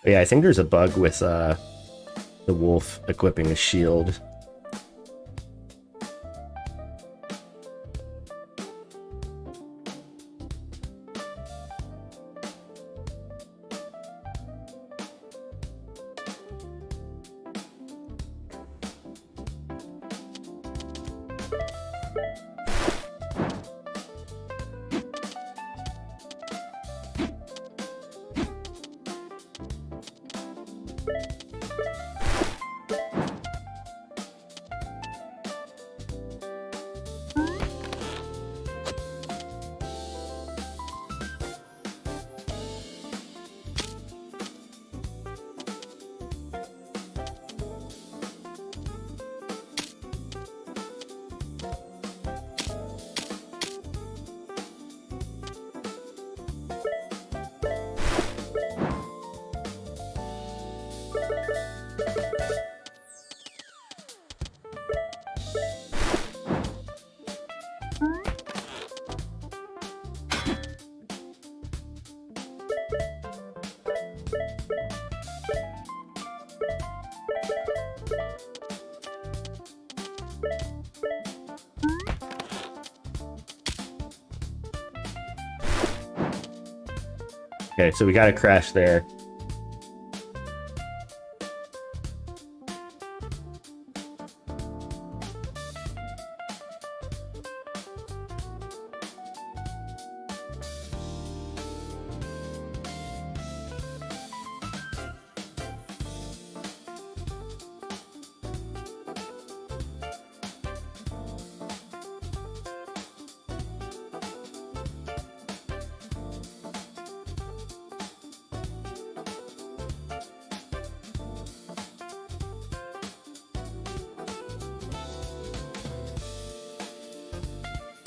Yeah, I think there's a bug with the wolf equipping a shield. Okay, so we got a crash there.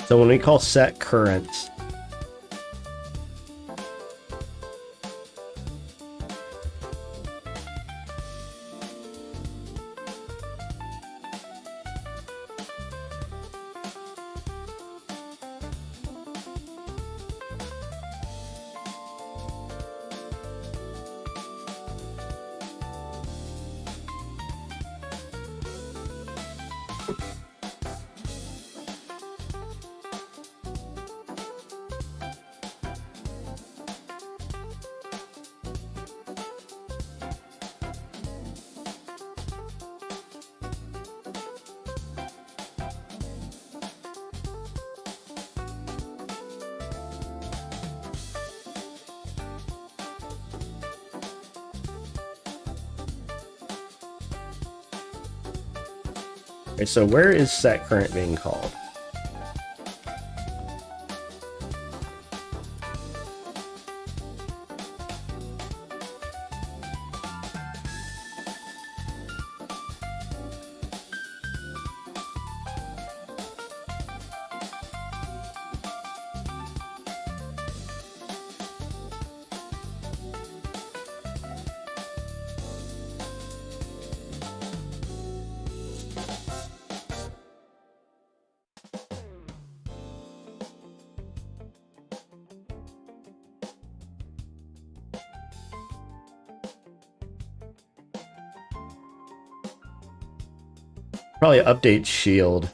So when we call set current, okay, so where is set current being called? Probably update shield.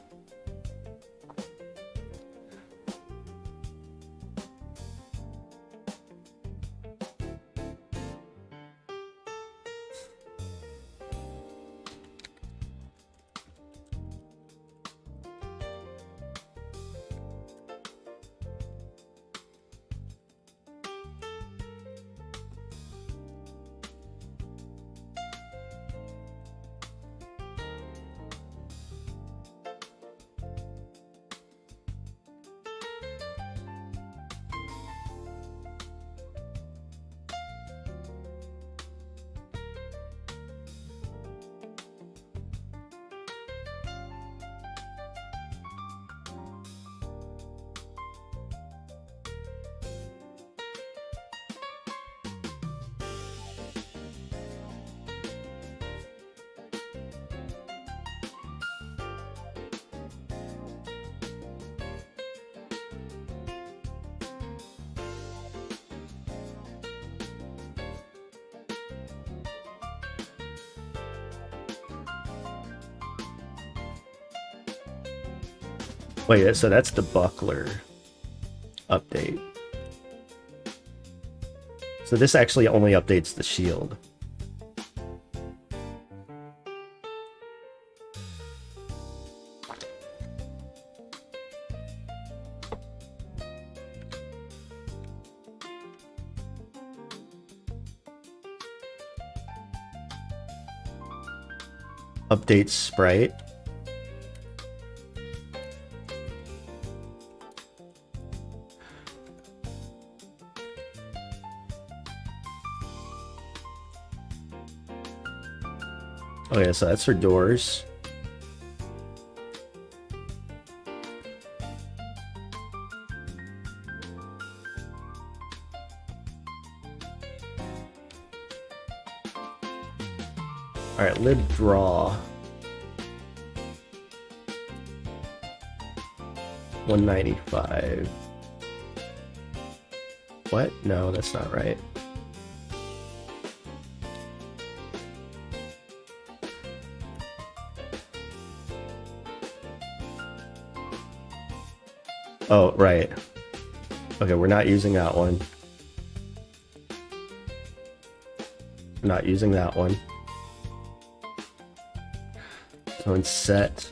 Wait, so that's the buckler update. So this actually only updates the shield. Updates sprite. Okay, so that's for doors. All right, lib draw. 195. What? No, that's not right. Oh, right. Okay, we're not using that one. We're not using that one. So in set.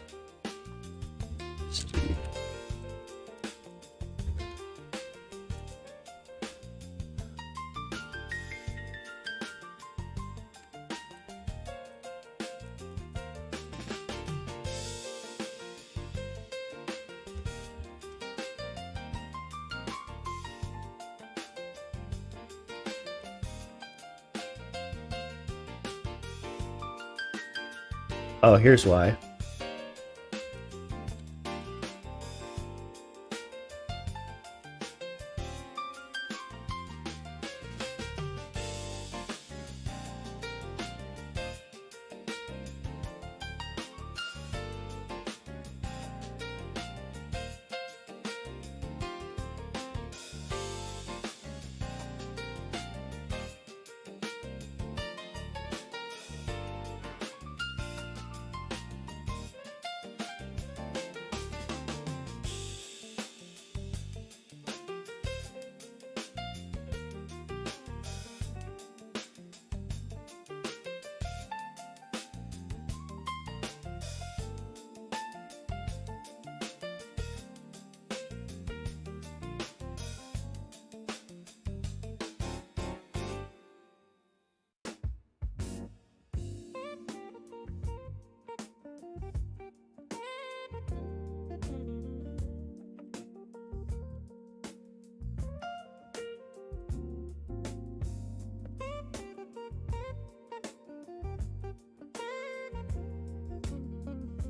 Oh, here's why.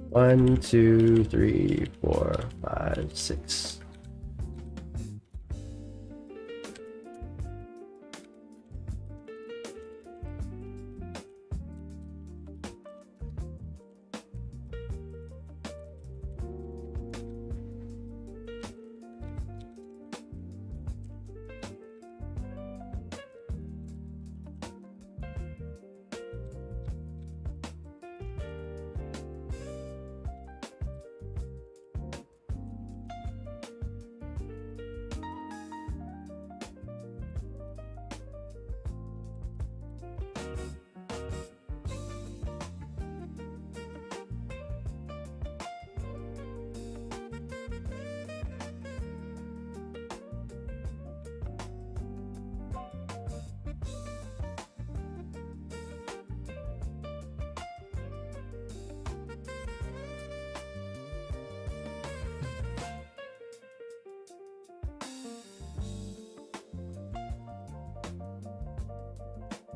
1, 2, 3, 4, 5, 6.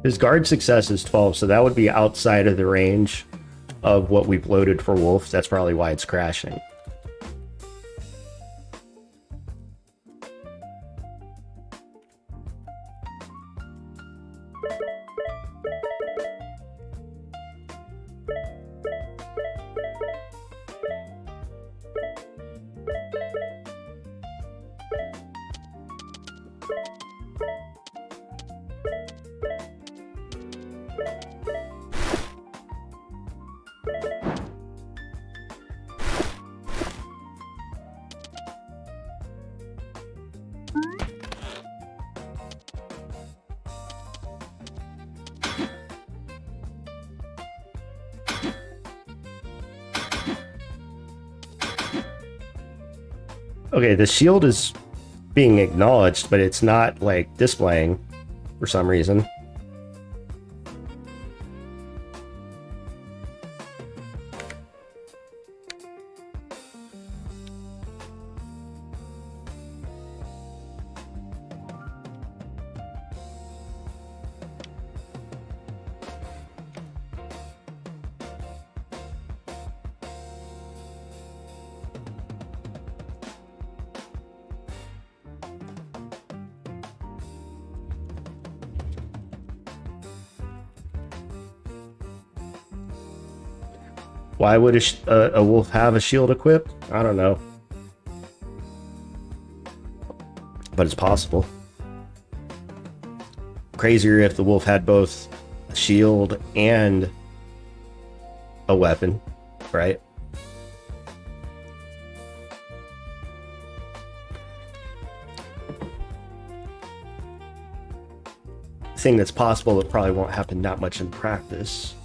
His guard success is 12, so that would be outside of the range of what we've loaded for Wolf. That's probably why it's crashing. Okay, the shield is being acknowledged, but it's not like displaying for some reason. Why would a wolf have a shield equipped? I don't know. But it's possible. Crazier if the wolf had both a shield and a weapon, right? Thing that's possible that probably won't happen that much in practice.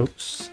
Oops.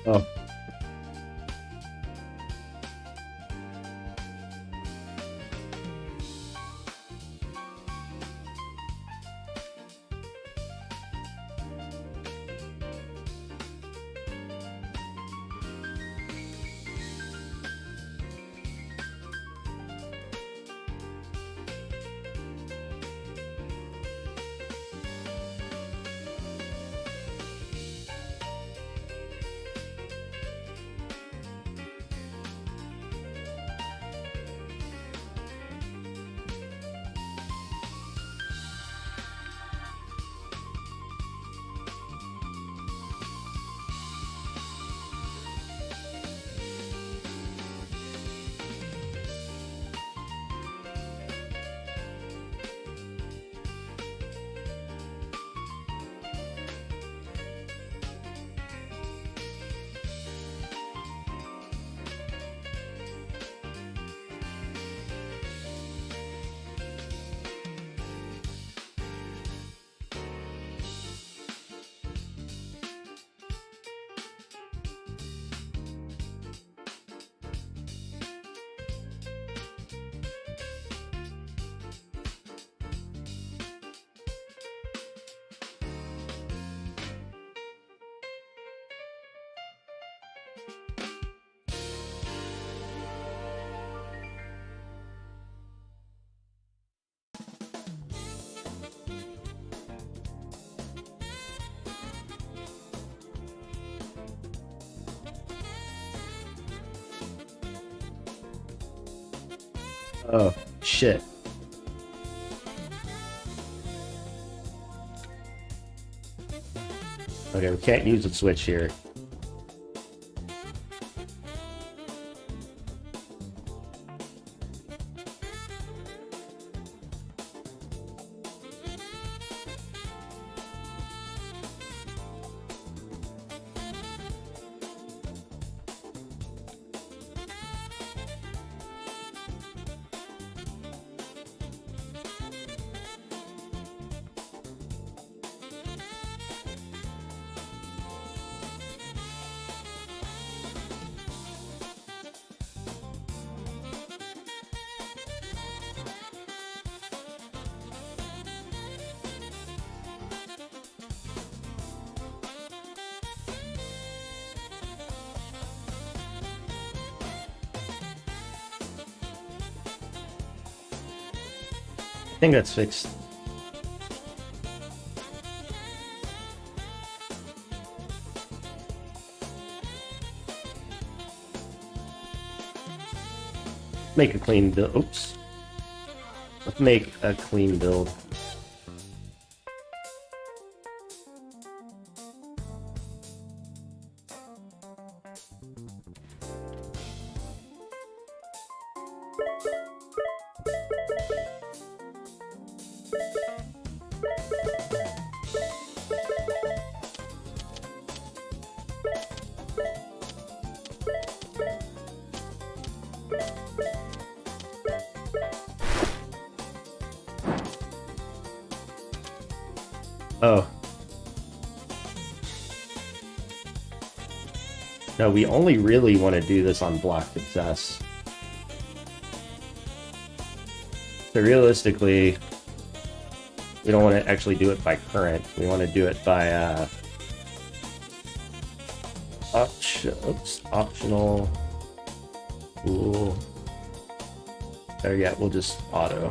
Oh. Oh, shit. Okay, we can't use the switch here. I think that's fixed. Make a clean build. Oops. Let's make a clean build. Oh. No, we only really want to do this on block success. So realistically, we don't want to actually do it by current. We want to do it by optional. Cool. There, yeah, we'll just auto.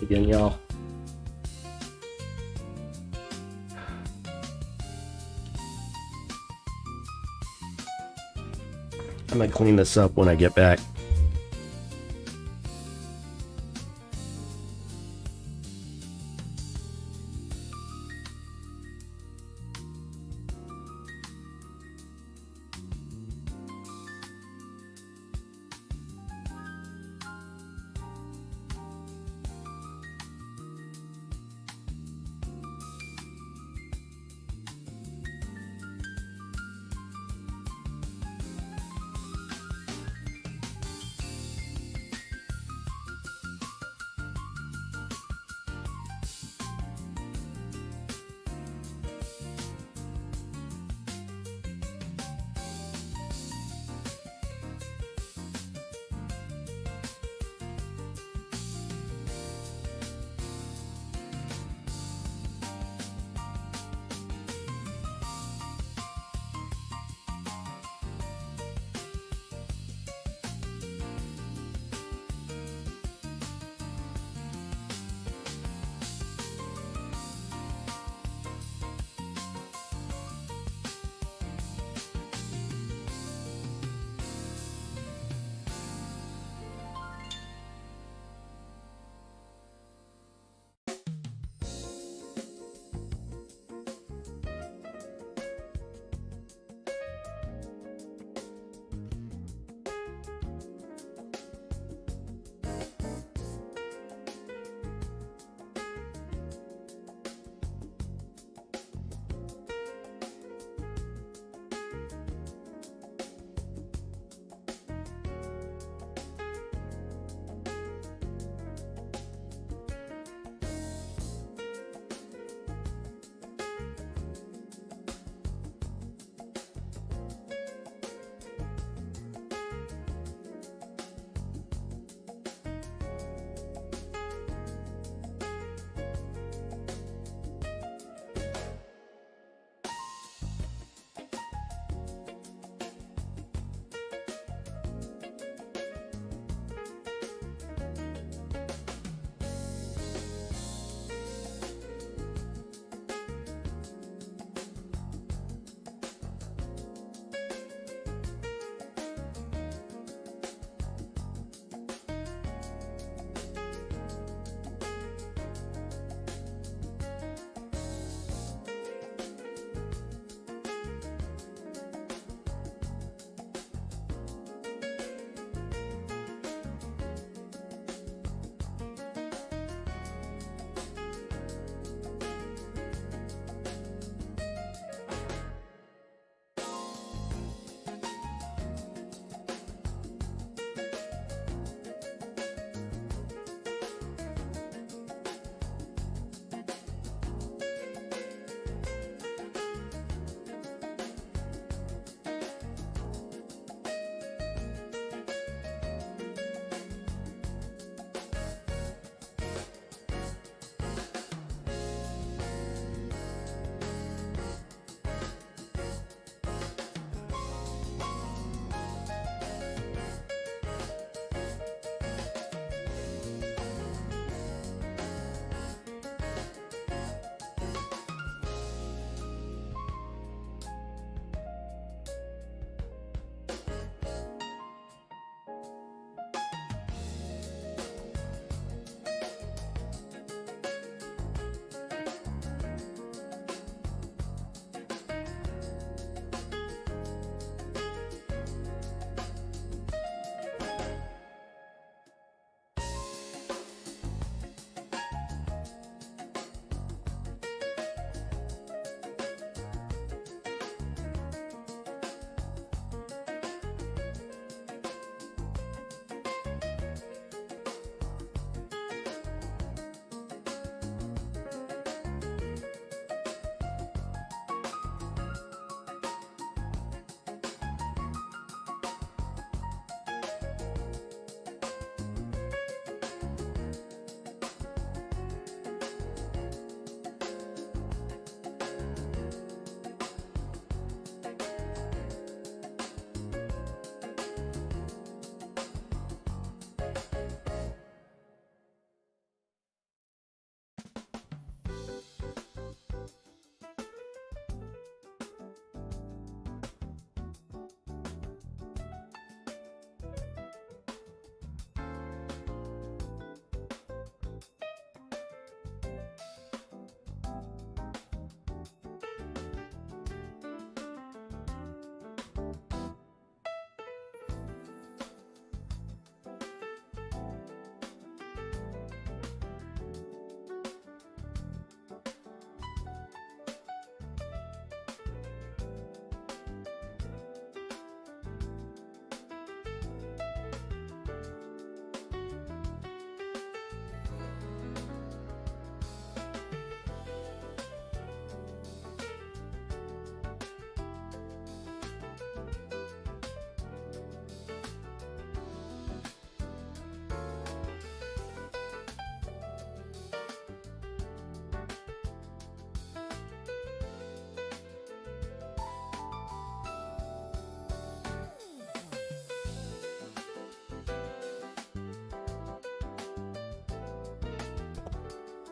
again, y'all. I'm gonna clean this up when I get back.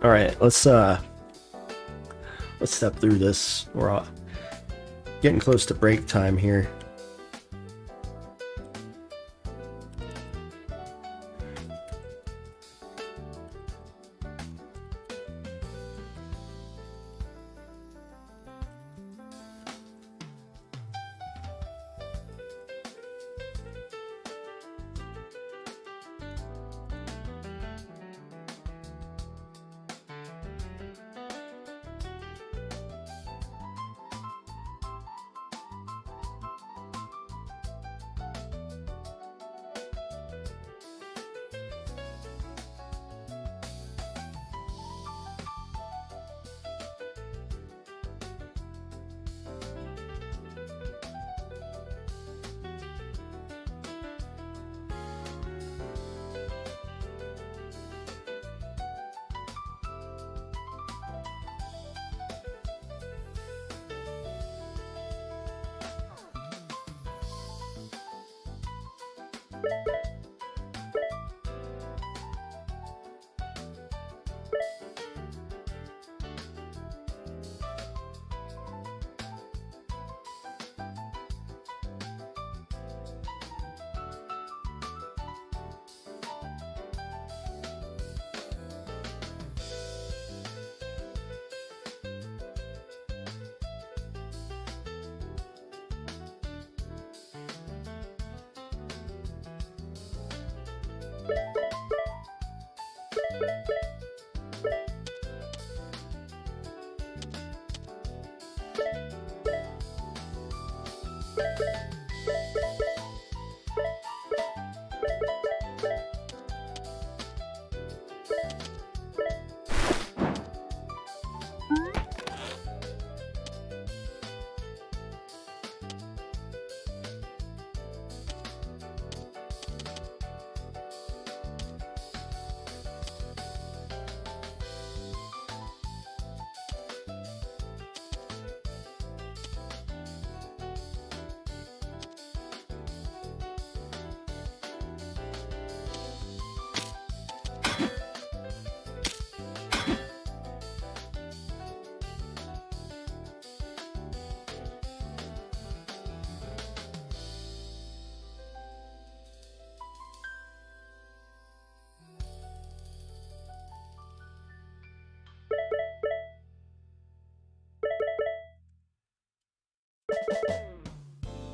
All right, let's step through this. We're getting close to break time here.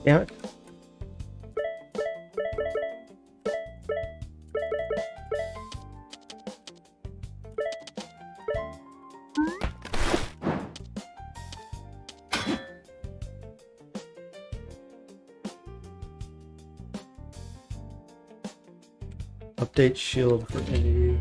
Yeah. Update shield for entity.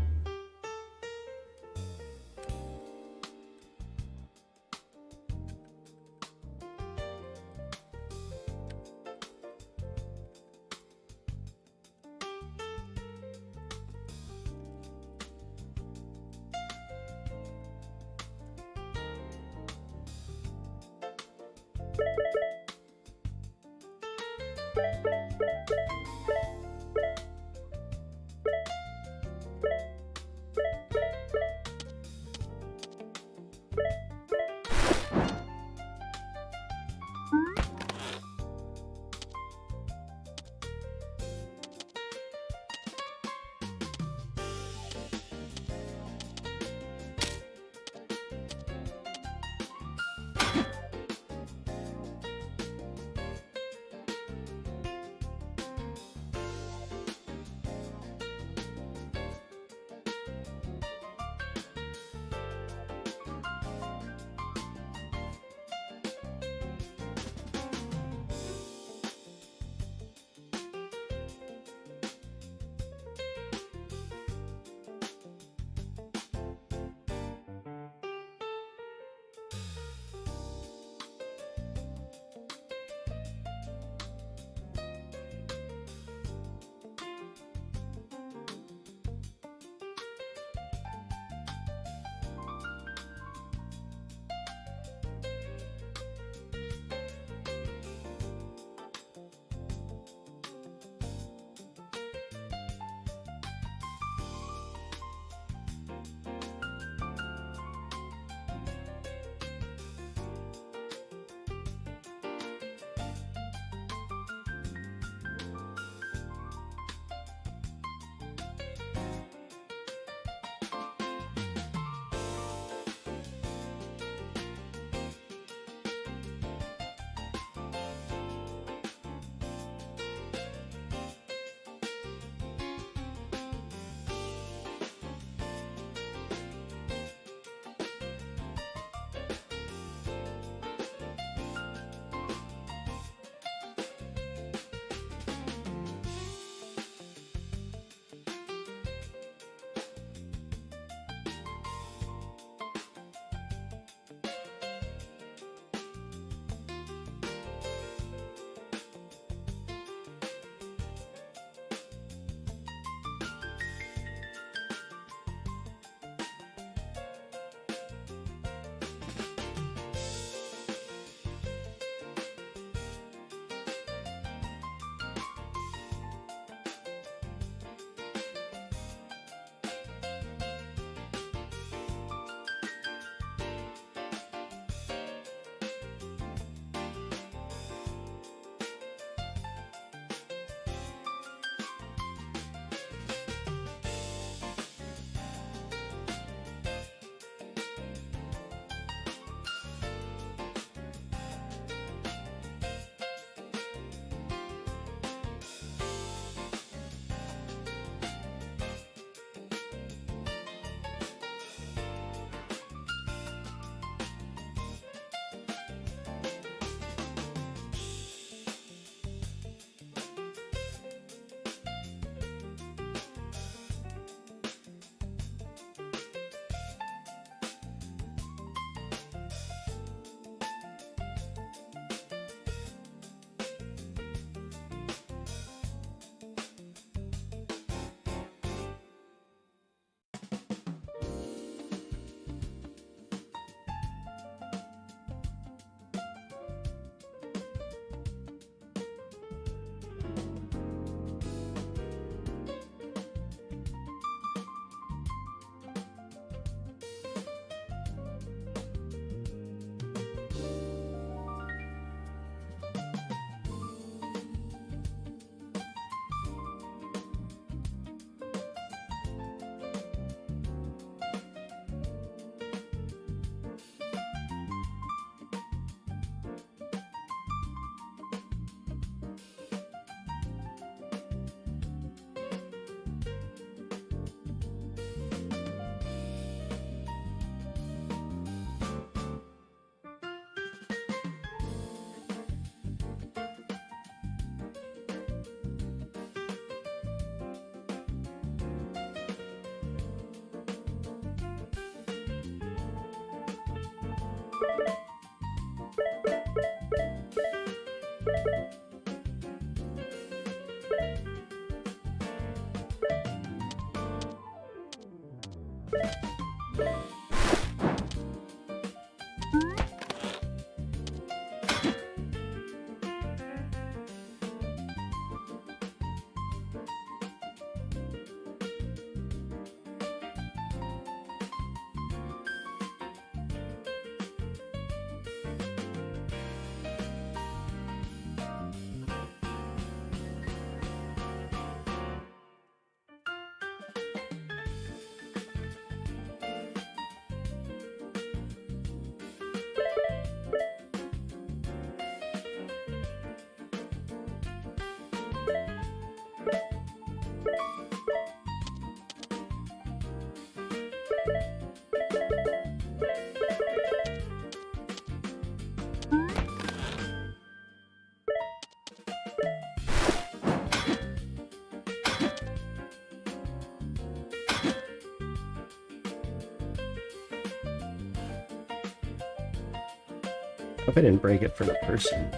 Hope I didn't break it for the person.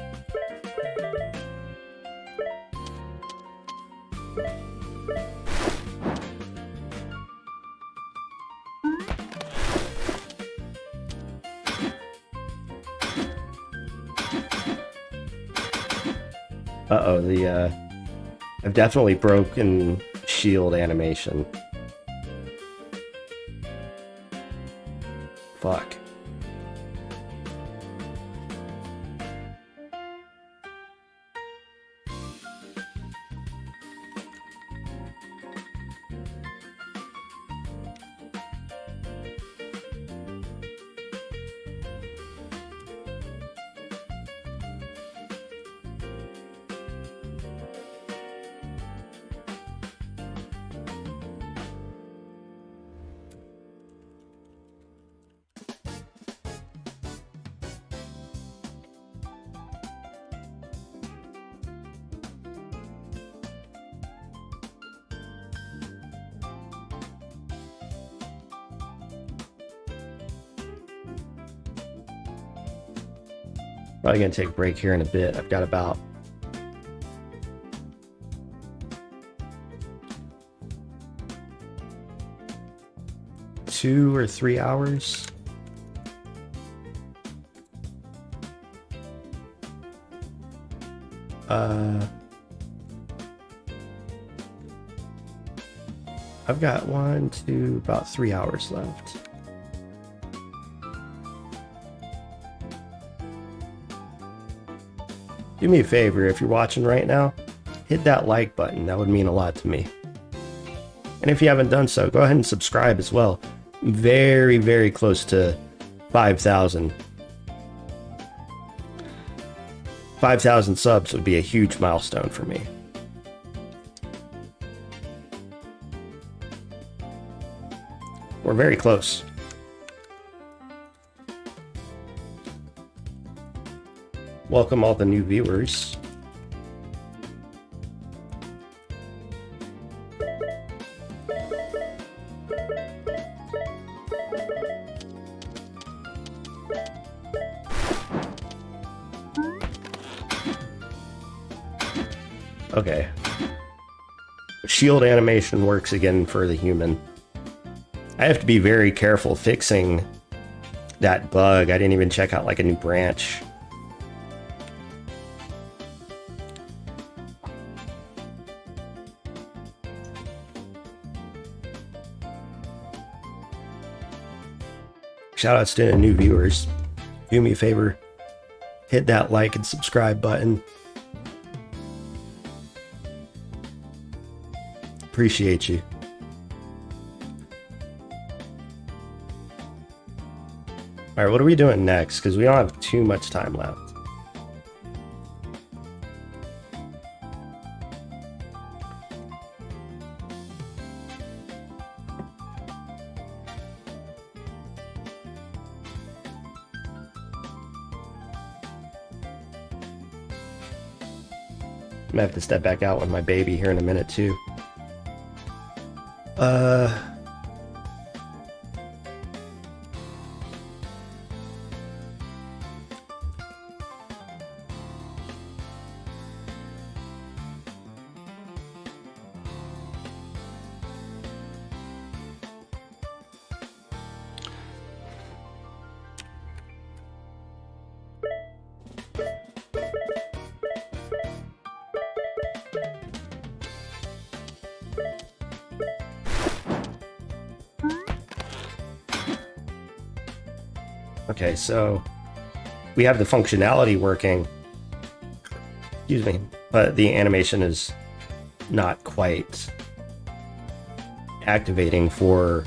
Uh-oh, I've definitely broken shield animation. Fuck. Probably gonna take a break here in a bit. I've got about 2 or 3 hours. I've got about 3 hours left. Do me a favor, if you're watching right now, hit that like button. That would mean a lot to me. And if you haven't done so, go ahead and subscribe as well. Very, very close to 5,000. 5,000 subs would be a huge milestone for me. We're very close. Welcome all the new viewers. Okay. Shield animation works again for the human. I have to be very careful fixing that bug. I didn't even check out like a new branch. Shoutouts to new viewers. Do me a favor, hit that like and subscribe button. Appreciate you. Alright, what are we doing next? Because we don't have too much time left. I'm gonna have to step back out with my baby here in a minute too. Okay, so we have the functionality working, excuse me, but the animation is not quite activating for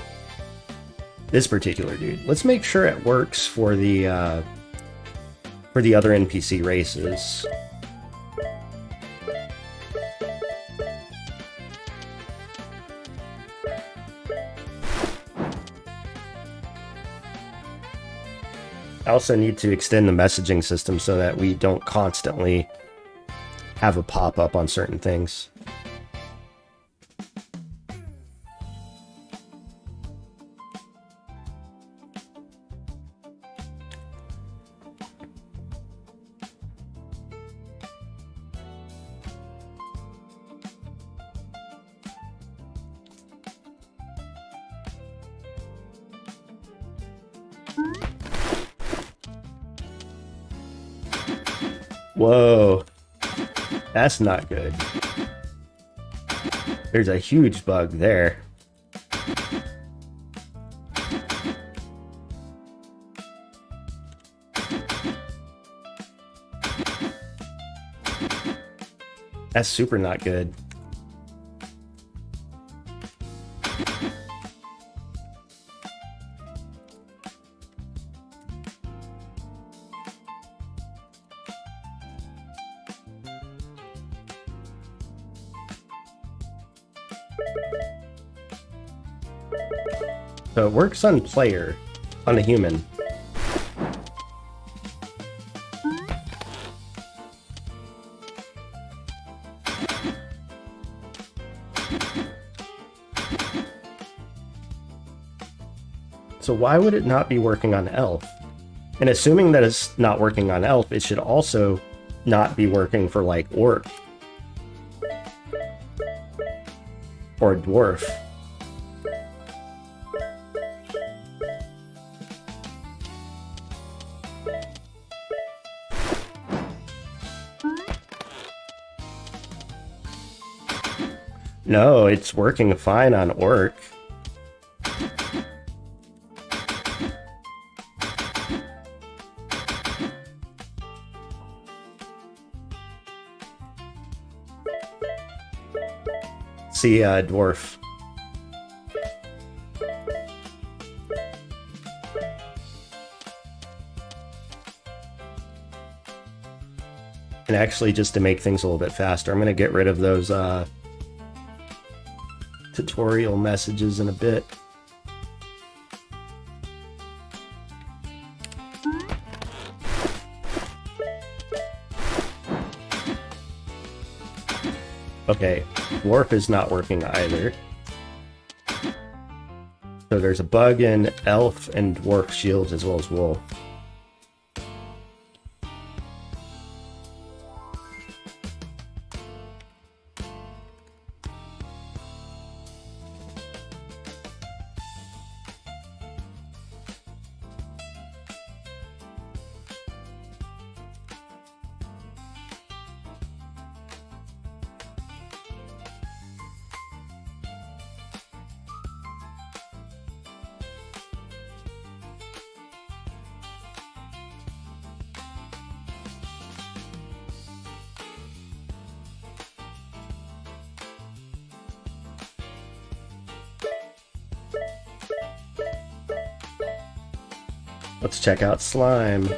this particular dude. Let's make sure it works for the other NPC races. I also need to extend the messaging system so that we don't constantly have a pop-up on certain things. Whoa, that's not good. There's a huge bug there. That's super not good. So it works on player, on a human. So why would it not be working on elf? And assuming that it's not working on elf, it should also not be working for like orc or dwarf. No, it's working fine on orc. See, dwarf. And actually, just to make things a little bit faster, I'm going to get rid of those tutorial messages in a bit. Okay, dwarf is not working either. So there's a bug in elf and dwarf shields as well as wool. Let's check out slime.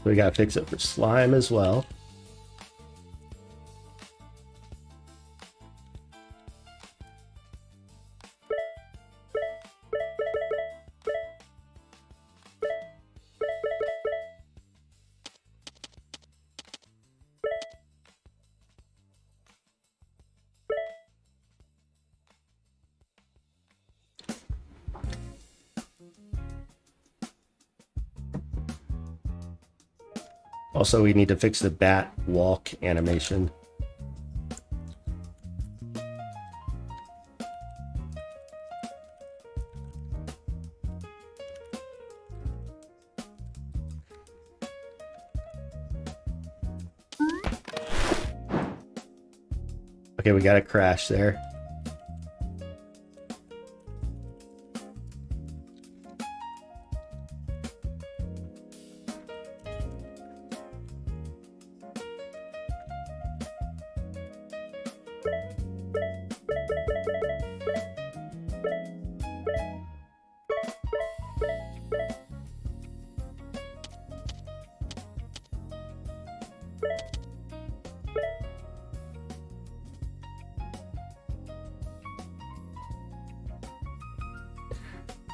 We gotta fix it for slime as well. Also, we need to fix the bat walk animation. Okay, we got a crash there.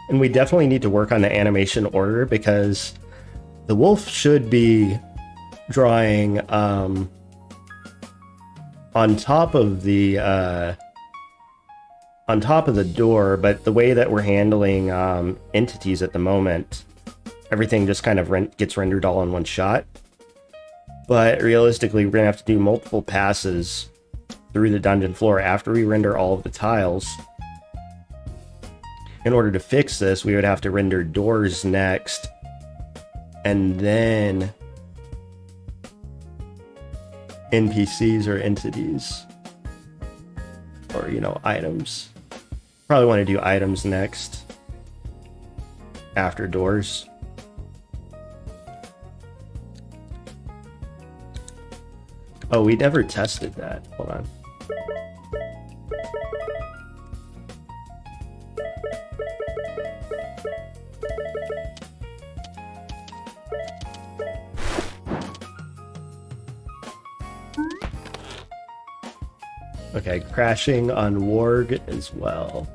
And we definitely need to work on the animation order because the wolf should be drawing on top of the door, but the way that we're handling entities at the moment, everything just kind of gets rendered all in one shot. But realistically, we're gonna have to do multiple passes through the dungeon floor after we render all of the tiles. In order to fix this, we would have to render doors next, and then NPCs or entities, or, you know, items. Probably want to do items next, after doors. Oh, we never tested that. Hold on. Okay, crashing on Warg as well.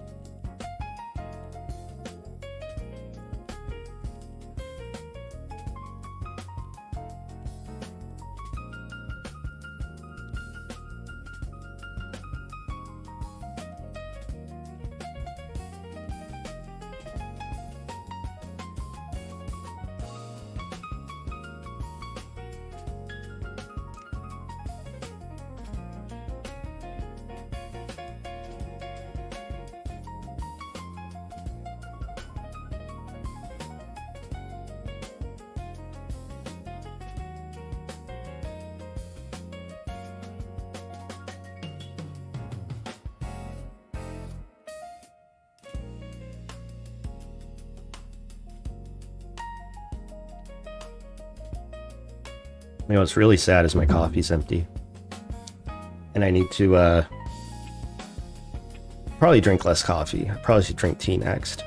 You know, what's really sad is my coffee's empty. And I need to probably drink less coffee. I probably should drink tea next.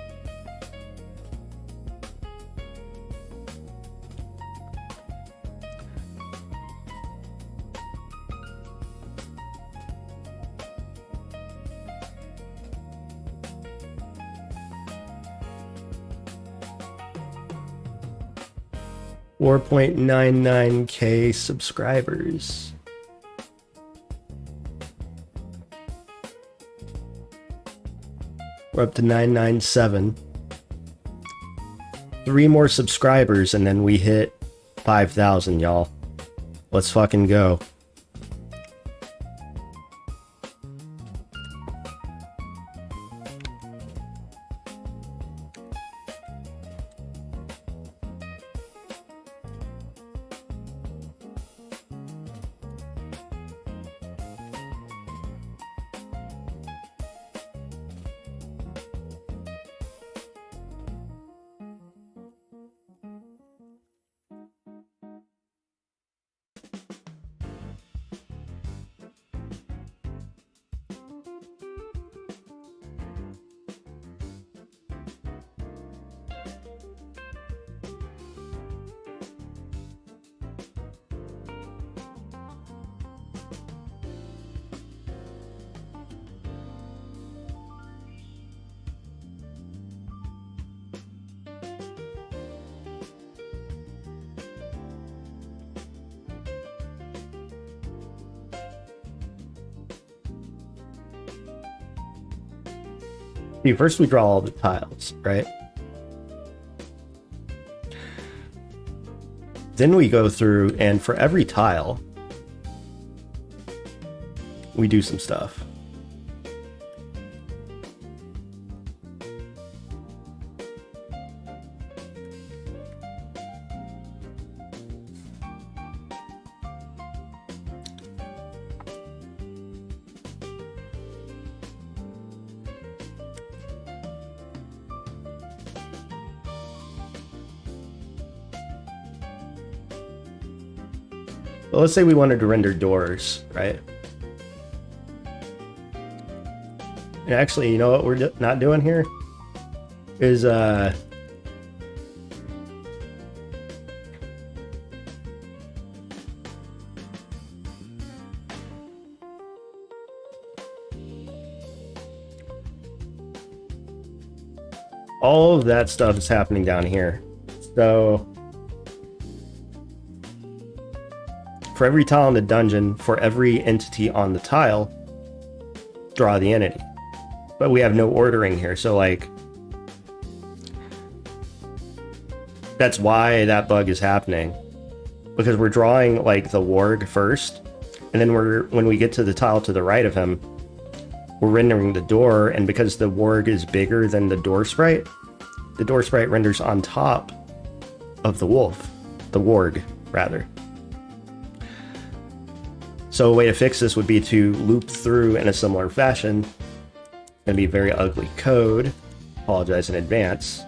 $4.99K subscribers. We're up to 997. 3 more subscribers and then we hit 5,000, y'all. Let's fucking go. See, first we draw all the tiles, right? Then we go through, and for every tile, we do some stuff. Well, let's say we wanted to render doors, right? And actually, you know what we're not doing here? Is, all of that stuff is happening down here. So for every tile in the dungeon, for every entity on the tile, draw the entity. But we have no ordering here, so like that's why that bug is happening. Because we're drawing like the warg first, and then when we get to the tile to the right of him, we're rendering the door, and because the warg is bigger than the door sprite renders on top of the wolf, the warg rather. So a way to fix this would be to loop through in a similar fashion. It's going to be very ugly code. Apologize in advance.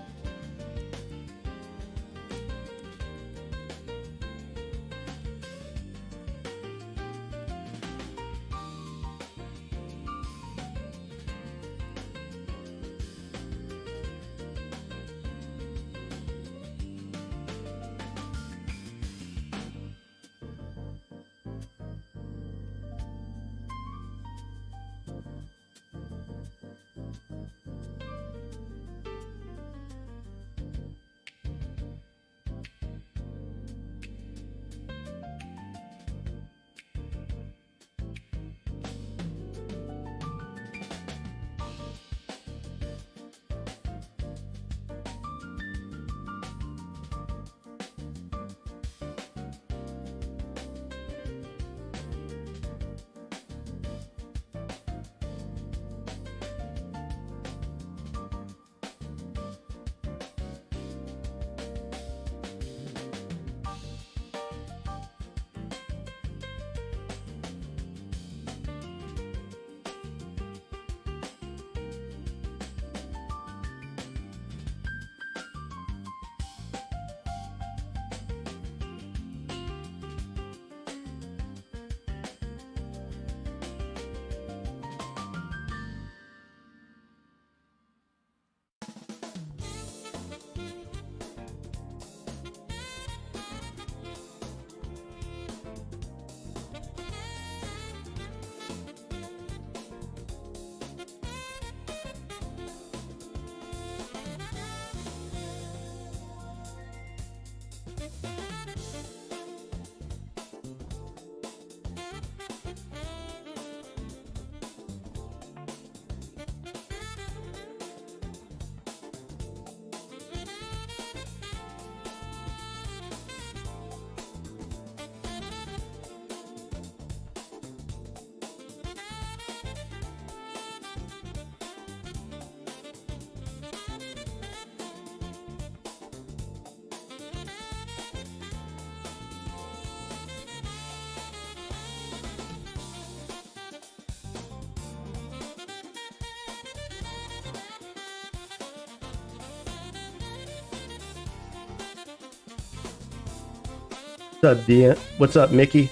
What's up, Dean? What's up, Mickey?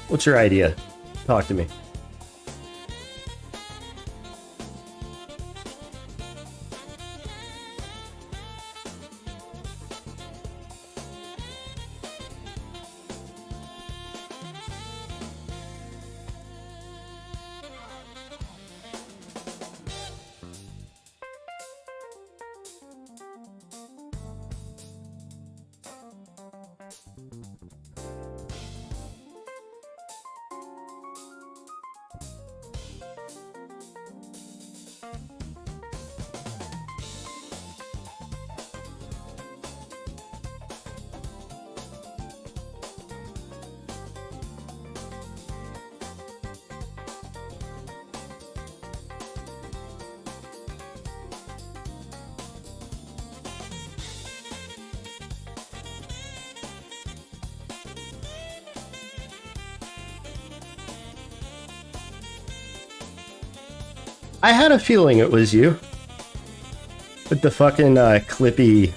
What's your idea? Talk to me. I had a feeling it was you. With the fucking clippy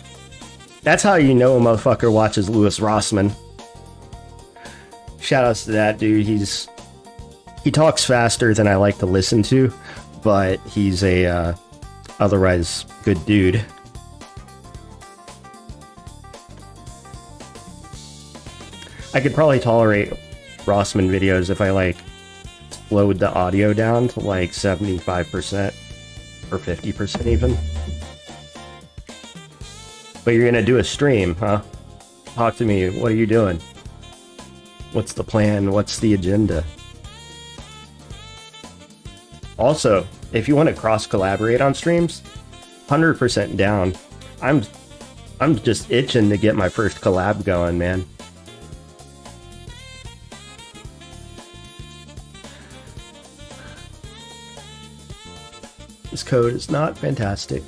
That's how you know a motherfucker watches Louis Rossman. Shoutouts to that dude. He talks faster than I like to listen to, but he's a otherwise good dude. I could probably tolerate Rossman videos if I like slowed the audio down to like 75% or 50% even. But you're gonna do a stream, huh? Talk to me. What are you doing? What's the plan? What's the agenda? Also, if you want to cross-collaborate on streams, 100% down. I'm just itching to get my first collab going, man. This code is not fantastic.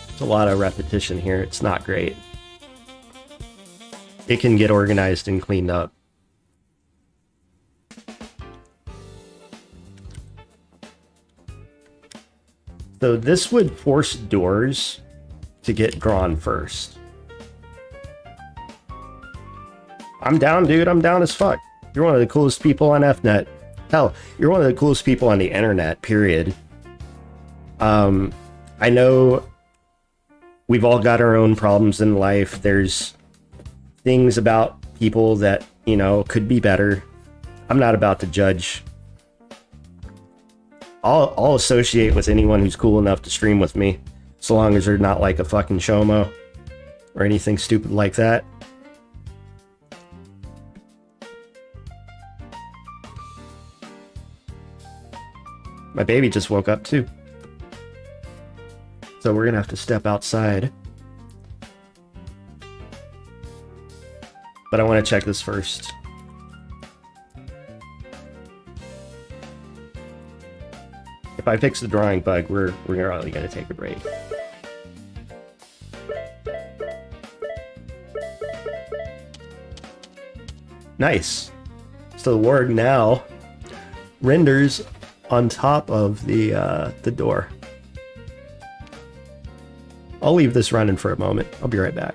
There's a lot of repetition here. It's not great. It can get organized and cleaned up. So this would force doors to get drawn first. I'm down, dude. I'm down as fuck. You're one of the coolest people on FNet. Hell, you're one of the coolest people on the internet, period. I know we've all got our own problems in life. There's things about people that, you know, could be better. I'm not about to judge. I'll associate with anyone who's cool enough to stream with me, so long as they're not like a fucking Shomo or anything stupid like that. My baby just woke up too. So we're gonna have to step outside. But I want to check this first. If I fix the drawing bug, we're probably gonna take a break. Nice. So the word now renders on top of the door. I'll leave this running for a moment. I'll be right back.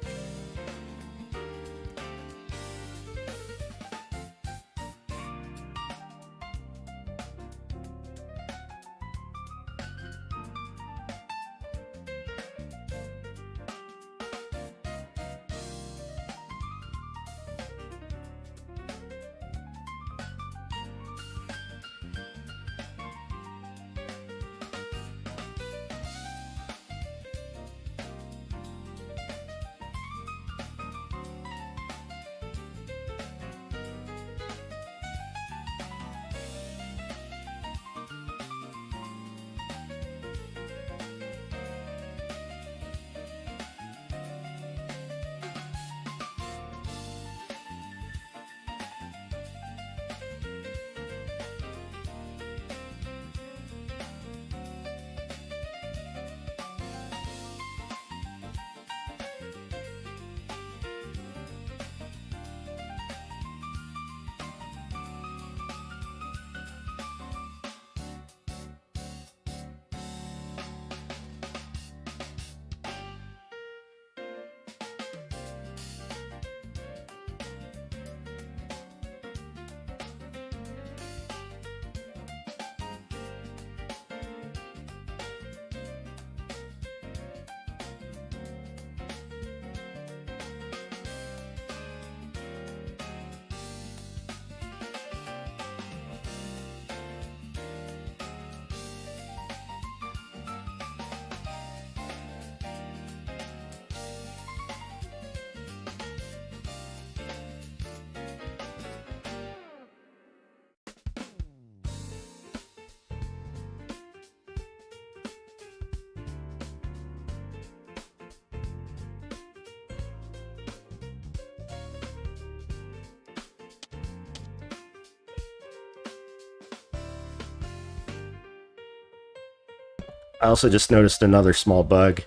I also just noticed another small bug.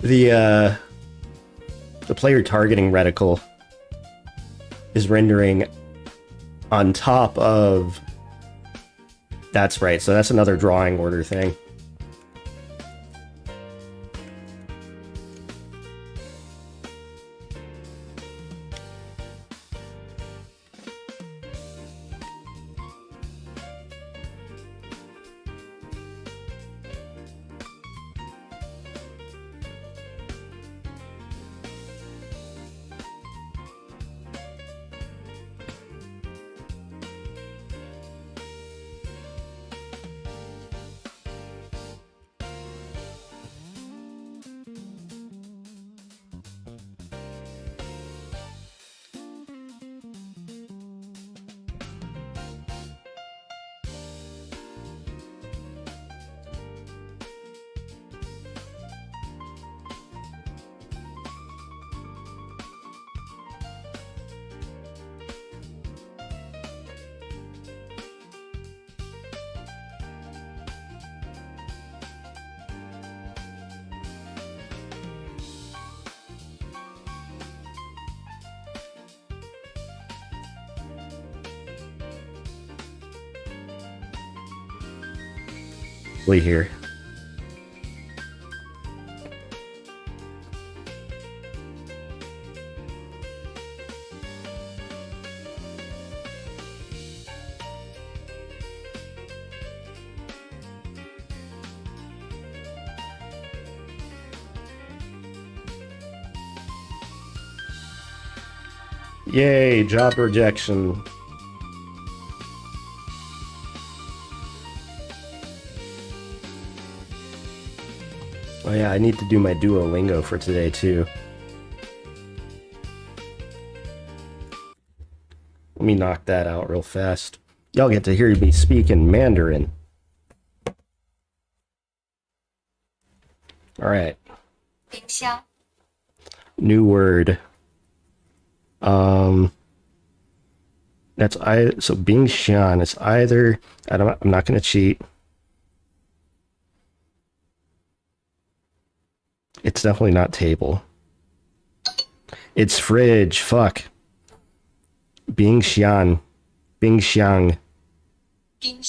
The player targeting reticle is rendering on top of... That's right, so that's another drawing order thing. here. Yay, job rejection. Oh yeah, I need to do my Duolingo for today too. Let me knock that out real fast. Y'all get to hear me speak in Mandarin. Alright. New word. That's so Bing Xian is either I'm not gonna cheat. It's definitely not table. It's fridge. Fuck. Bing Xian. Bing Xiang. Bing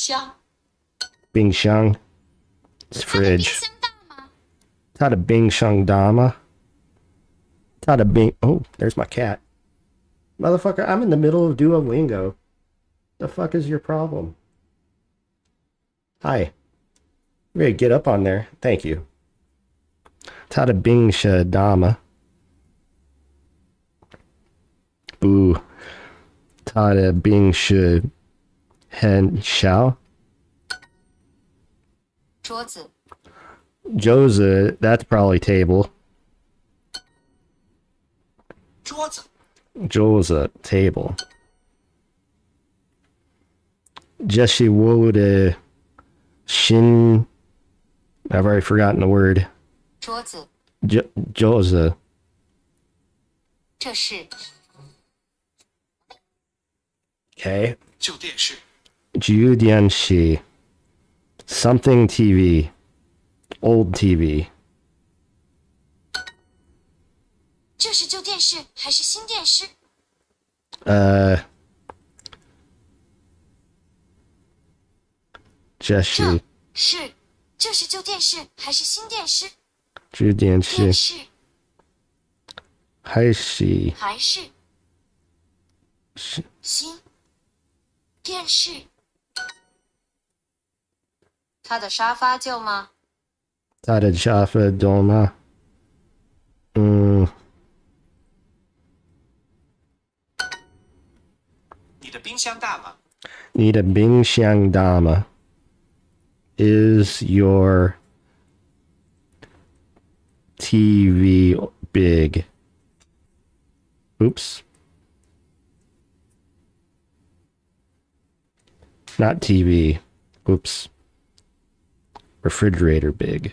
Xiang. It's fridge. 它的冰箱大吗? 它的冰 Oh, there's my cat. Motherfucker, I'm in the middle of Duolingo. The fuck is your problem? Hi. Ready to get up on there. Thank you. 它的冰是大吗? Boo. 它的冰是很小? 桌子 Joza, that's probably table. 桌子 Joza, table. Jesse Wood, Shin. I've already forgotten the word. 桌子 Joza. 这是 Okay. 旧电视 Judianshi. Something TV. Old TV. 这是旧电视还是新电视 Jesse. 这是旧电视还是新电视 Judianshi. 电视 Haishi. 还是新电视他的沙发旧吗 Tada Jaffa Doma. 你的冰箱大吗 Nita Bing Xiang Dama. Is your TV big? Oops. Not TV. Oops. Refrigerator big.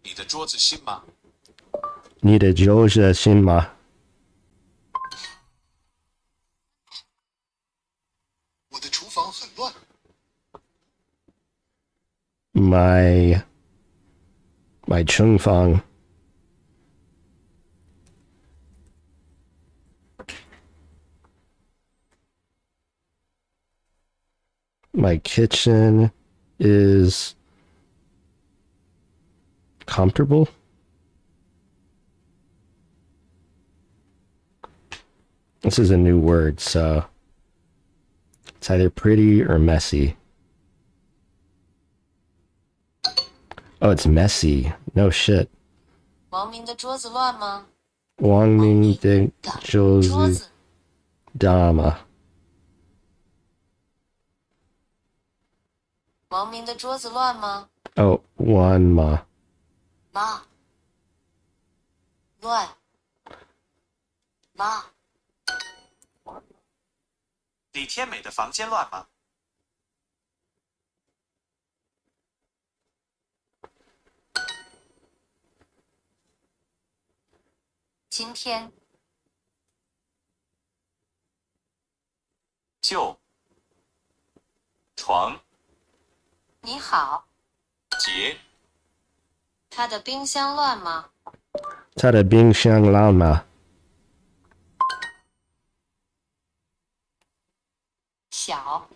你的桌子新吗 Nita Joja Shinma. 我的厨房很乱 My Chung Fang. My kitchen is comfortable. This is a new word, so it's either pretty or messy. Oh, it's messy. No shit. 王明的桌子乱吗 Wang Ming de 桌 Jozu 子 Dama. 王明的桌子乱吗 Oh, Wan Ma. 妈乱妈李天美的房间乱吗今天就床你好杰他的冰箱乱吗 Tada Bing Xiang Lama. 小，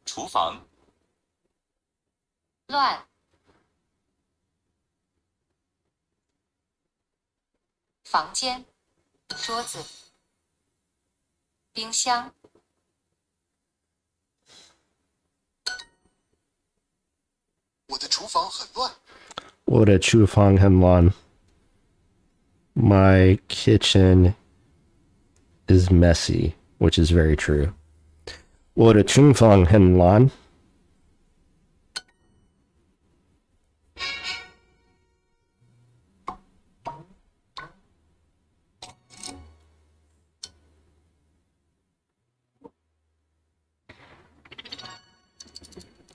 厨房，乱，房间，桌子，冰箱，我的厨房很乱。我的厨房很乱。My kitchen is messy, which is very true. 我的厨房很乱。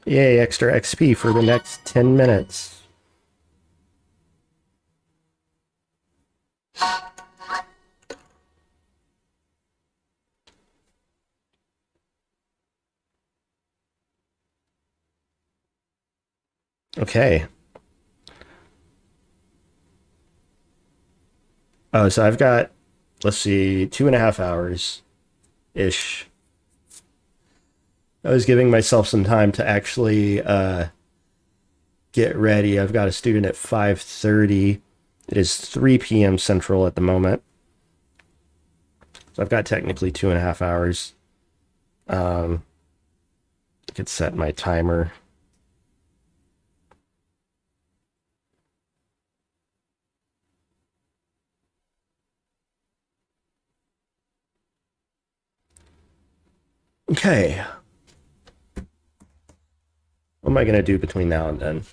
Yay, extra XP for the next 10 minutes. Okay. Oh, so I've got, let's see, 2.5 hours-ish. I was giving myself some time to actually get ready. I've got a student at 5:30. It is 3 p.m. Central at the moment. So I've got technically 2.5 hours. I could set my timer. Okay. What am I going to do between now and then?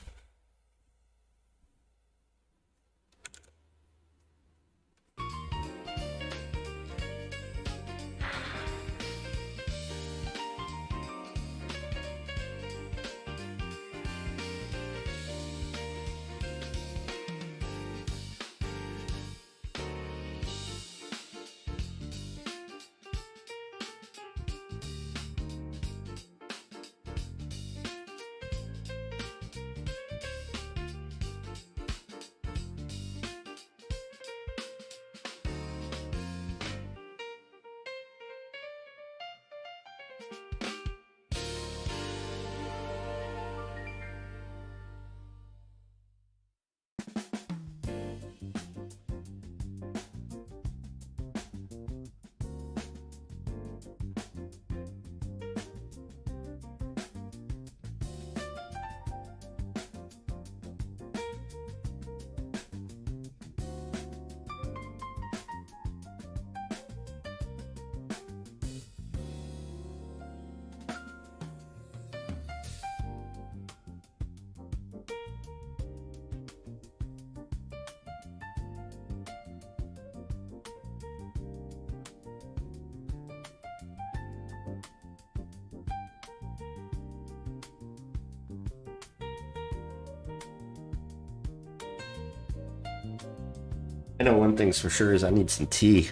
I know one thing's for sure is I need some tea.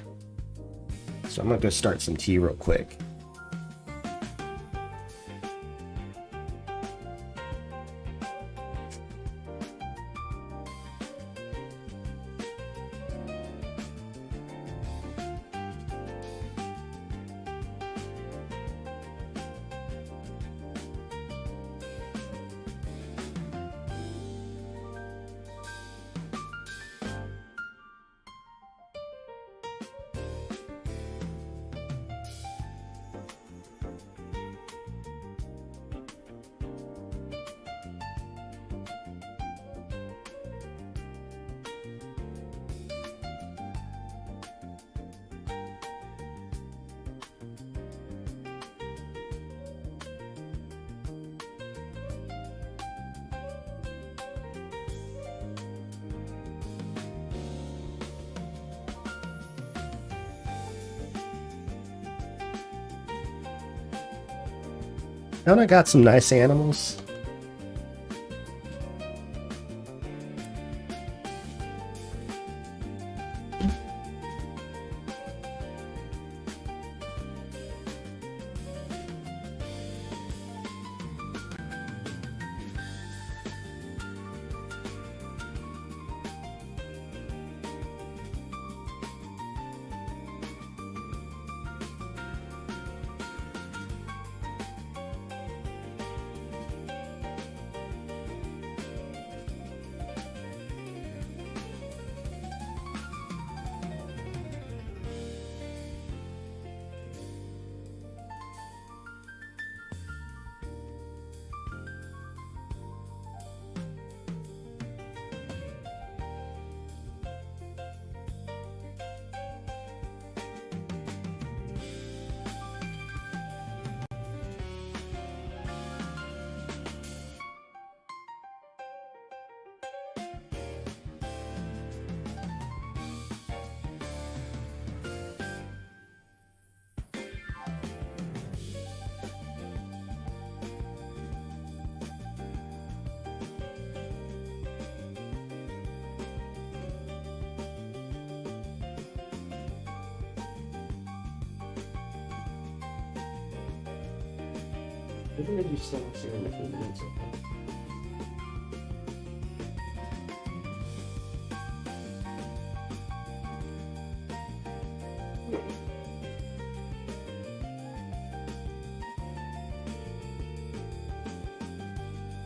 So I'm gonna go start some tea real quick. Don't I got some nice animals?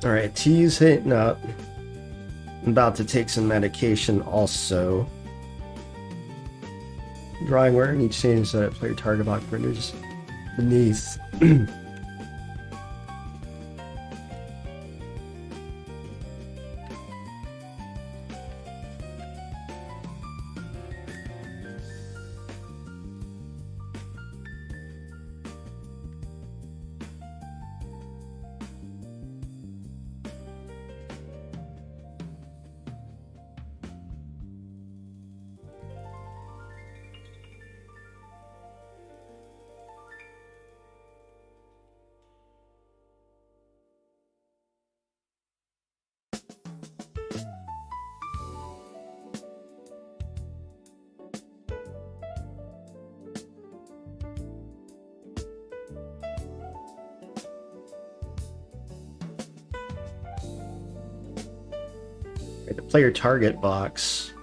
Alright, T's hitting up. I'm about to take some medication also. Drawing where in each scene so that player target box renders beneath. The player target box.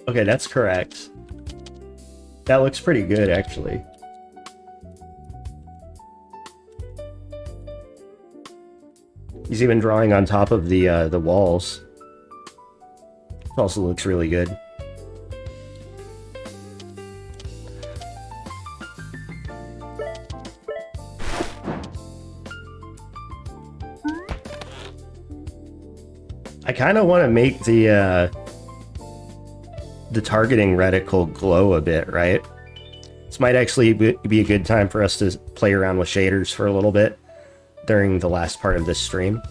Okay, that's correct. That looks pretty good, actually. He's even drawing on top of the walls. It also looks really good. I kind of want to make the targeting reticle glow a bit, right? This might actually be a good time for us to play around with shaders for a little bit during the last part of this stream.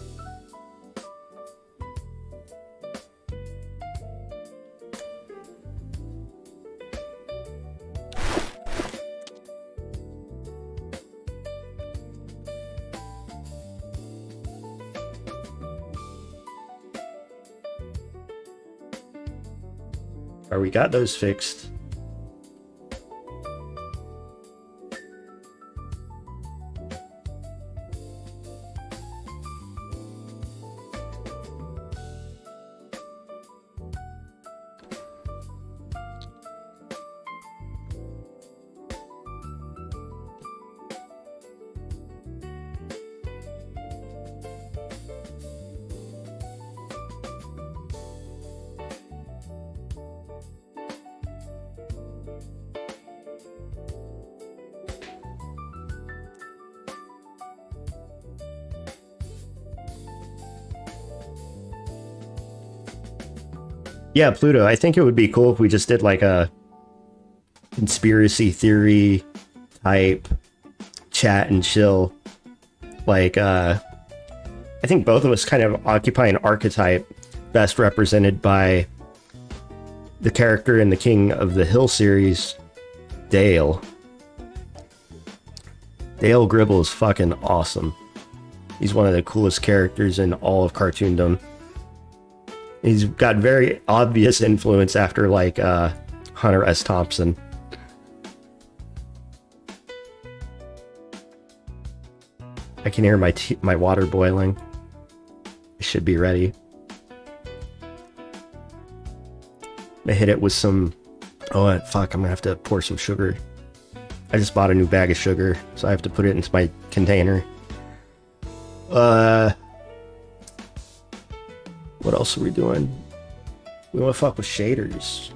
We got those fixed. Yeah, Pluto, I think it would be cool if we just did like a conspiracy theory type chat and chill. Like, I think both of us kind of occupy an archetype best represented by the character in the King of the Hill series, Dale. Dale Gribble is fucking awesome. He's one of the coolest characters in all of cartoondom. He's got very obvious influence after like Hunter S. Thompson. I can hear my water boiling. It should be ready. I hit it with some... Oh, fuck, I'm gonna have to pour some sugar. I just bought a new bag of sugar, so I have to put it into my container. What else are we doing? We wanna fuck with shaders.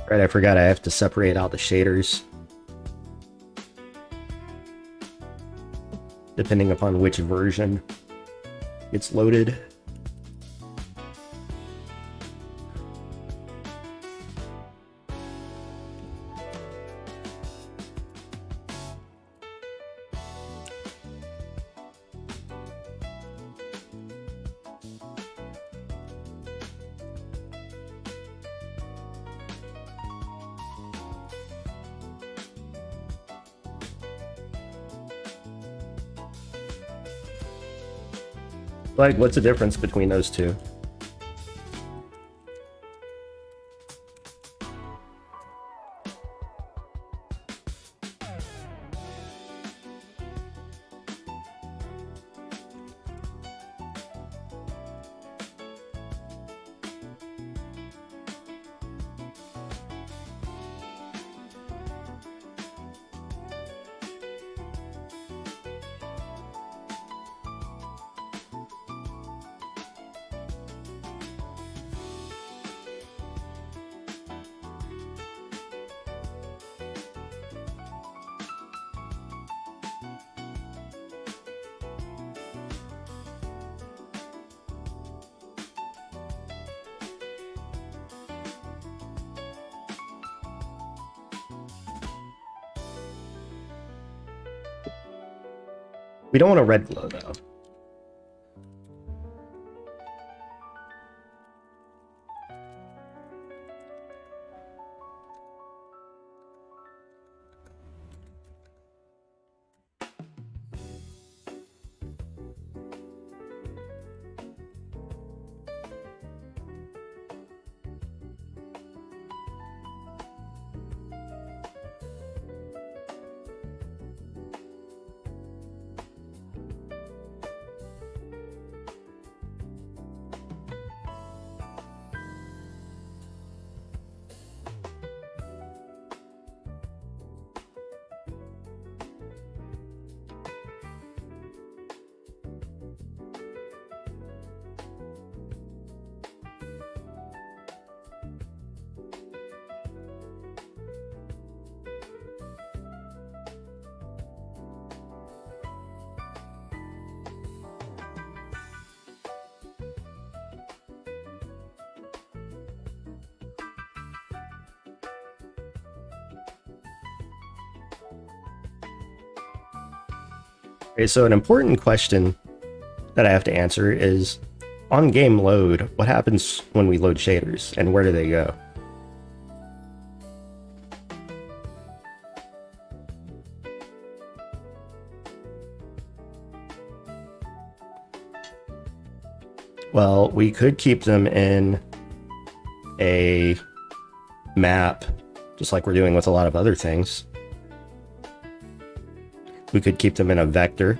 Right, I forgot I have to separate out the shaders. Depending upon which version it's loaded. Like, what's the difference between those two? We don't want a red glow though. Okay, so an important question that I have to answer is, on game load, what happens when we load shaders, and where do they go? Well, we could keep them in a map, just like we're doing with a lot of other things. We could keep them in a vector.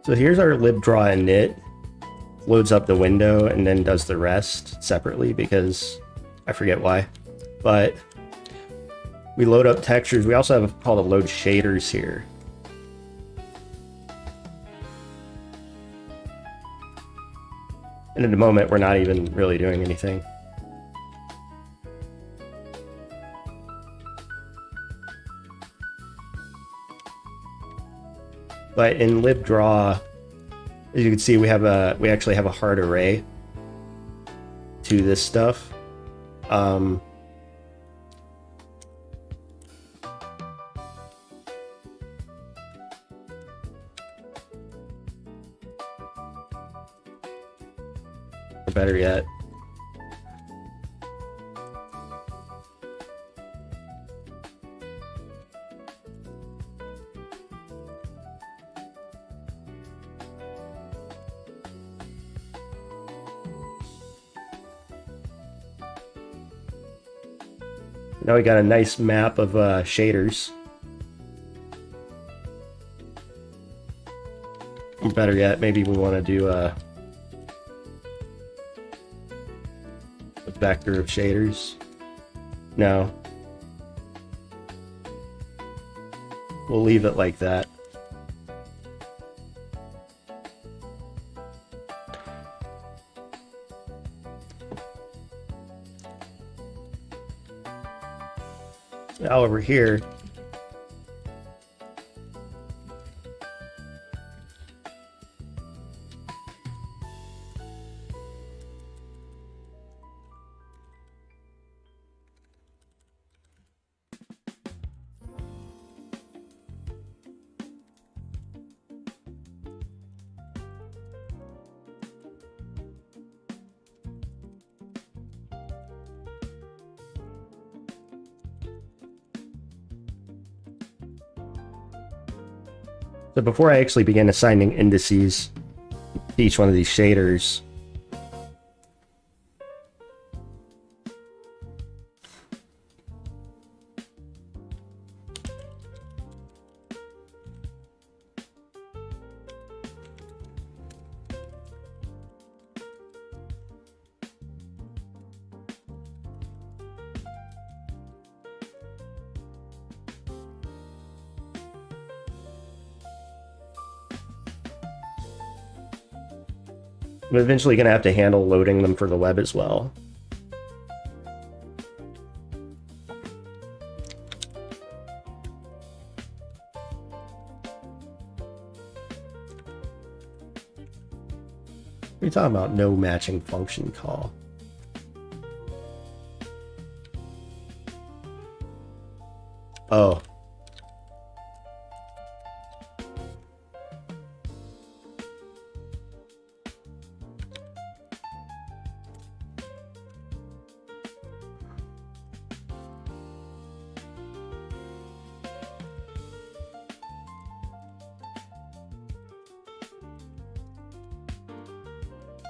So here's our libdraw init. Loads up the window and then does the rest separately because I forget why. But we load up textures. We also have called a load shaders here. And at the moment, we're not even really doing anything. But in libdraw, as you can see, we actually have a hard array to this stuff. Or better yet, now we got a nice map of shaders. Or better yet, maybe we want to do a vector of shaders. No. We'll leave it like that. Now over here, so before I actually begin assigning indices to each one of these shaders, I'm eventually going to have to handle loading them for the web as well. What are you talking about? No matching function call. Oh.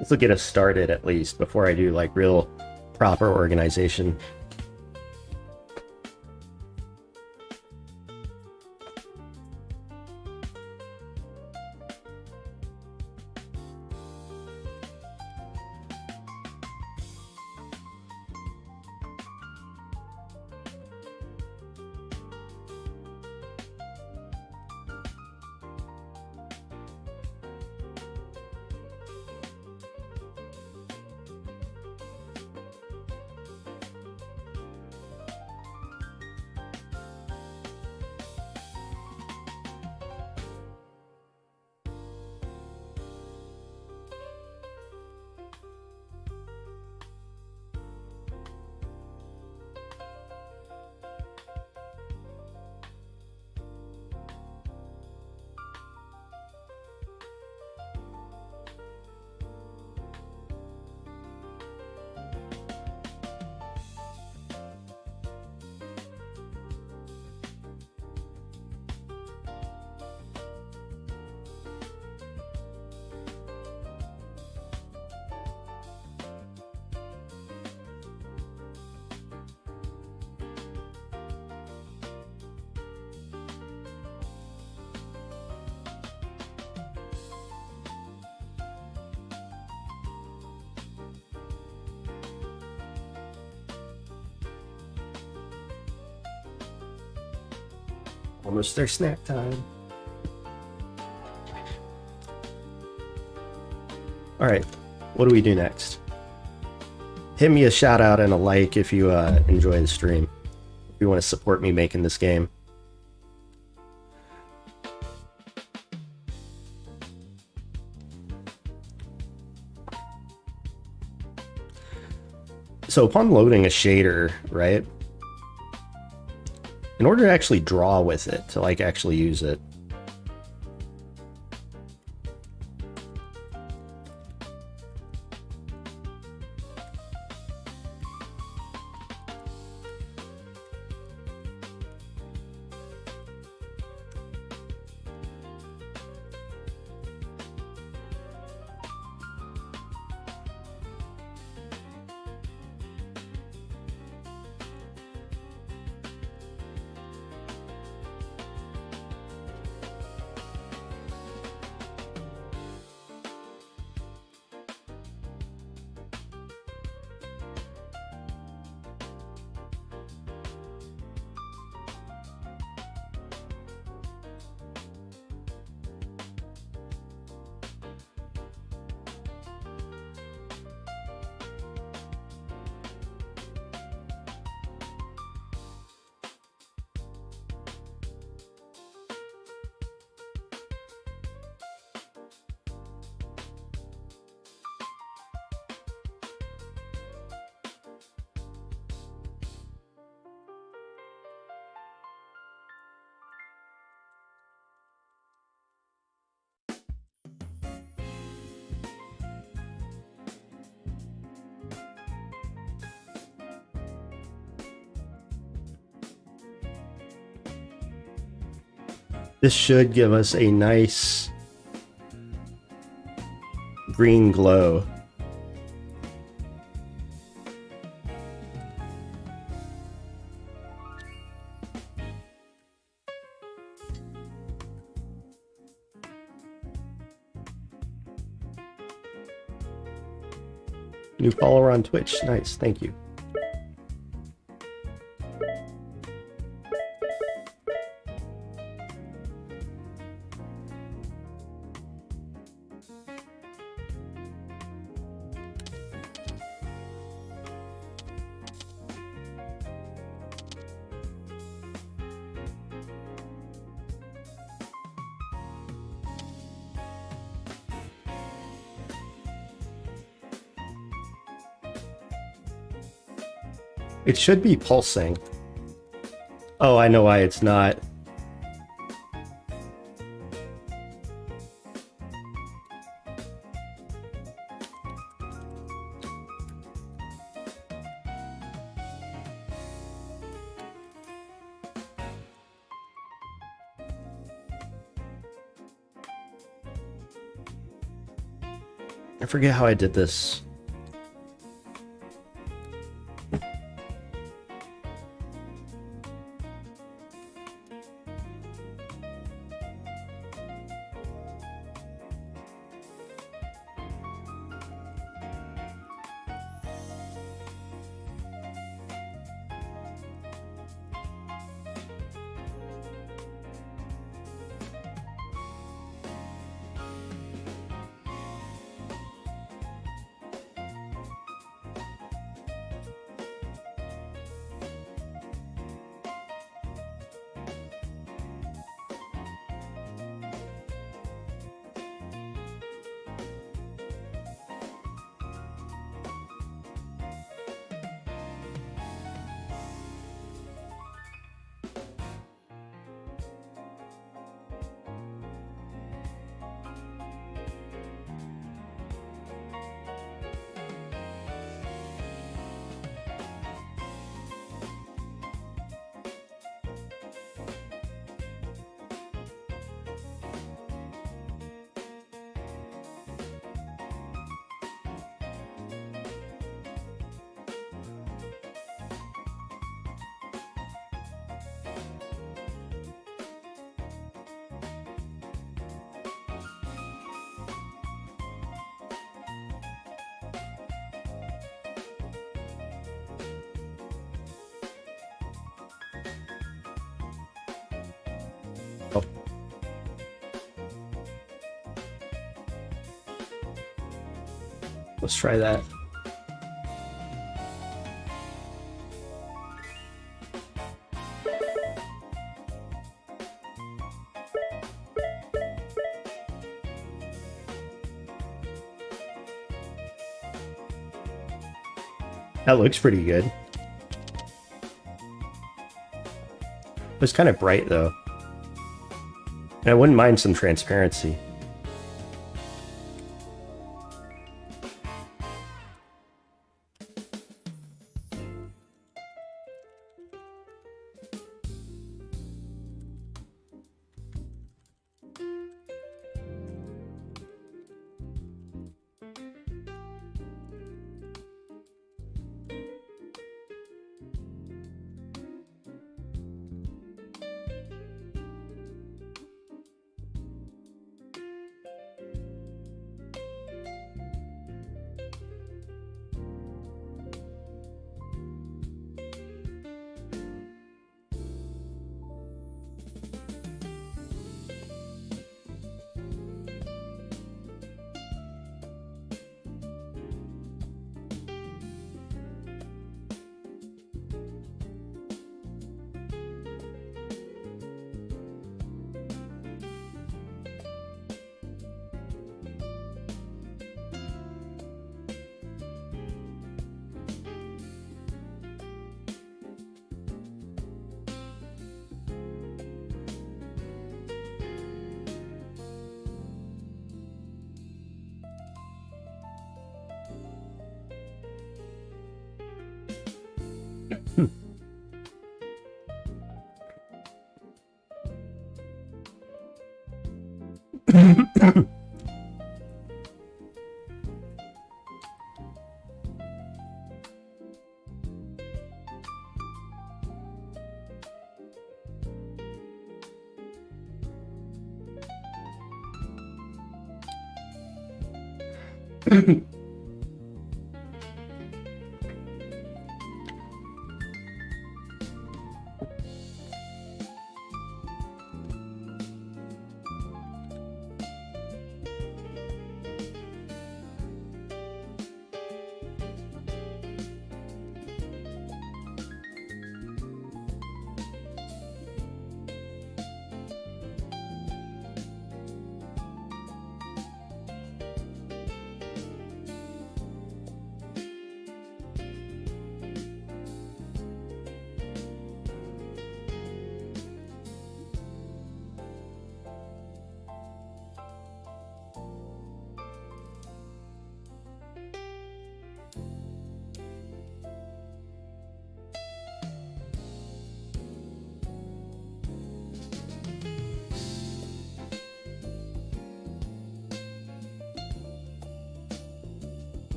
This will get us started at least before I do like real proper organization. Almost their snack time. Alright, what do we do next? Hit me a shout out and a like if you enjoy the stream. If you want to support me making this game. So upon loading a shader, right? In order to actually draw with it, to like actually use it, this should give us a nice green glow. New follower on Twitch. Nice, thank you. It should be pulsing. Oh, I know why it's not. I forget how I did this. Let's try that. That looks pretty good. It's kind of bright though. And I wouldn't mind some transparency.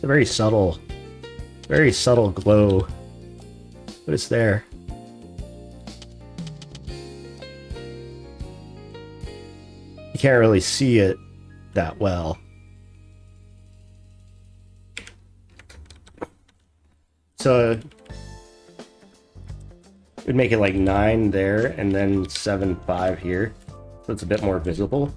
A very subtle glow, but it's there. You can't really see it that well. So we'd make it like 9 there and then 7, 5 here. So it's a bit more visible.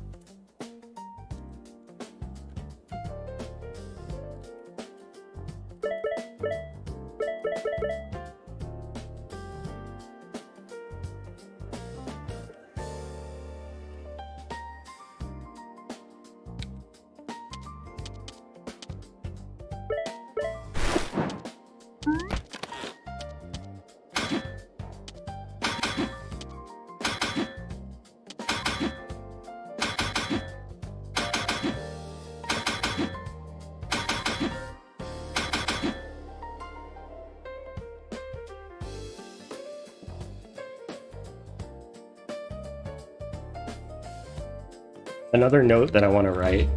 Another note that I want to write.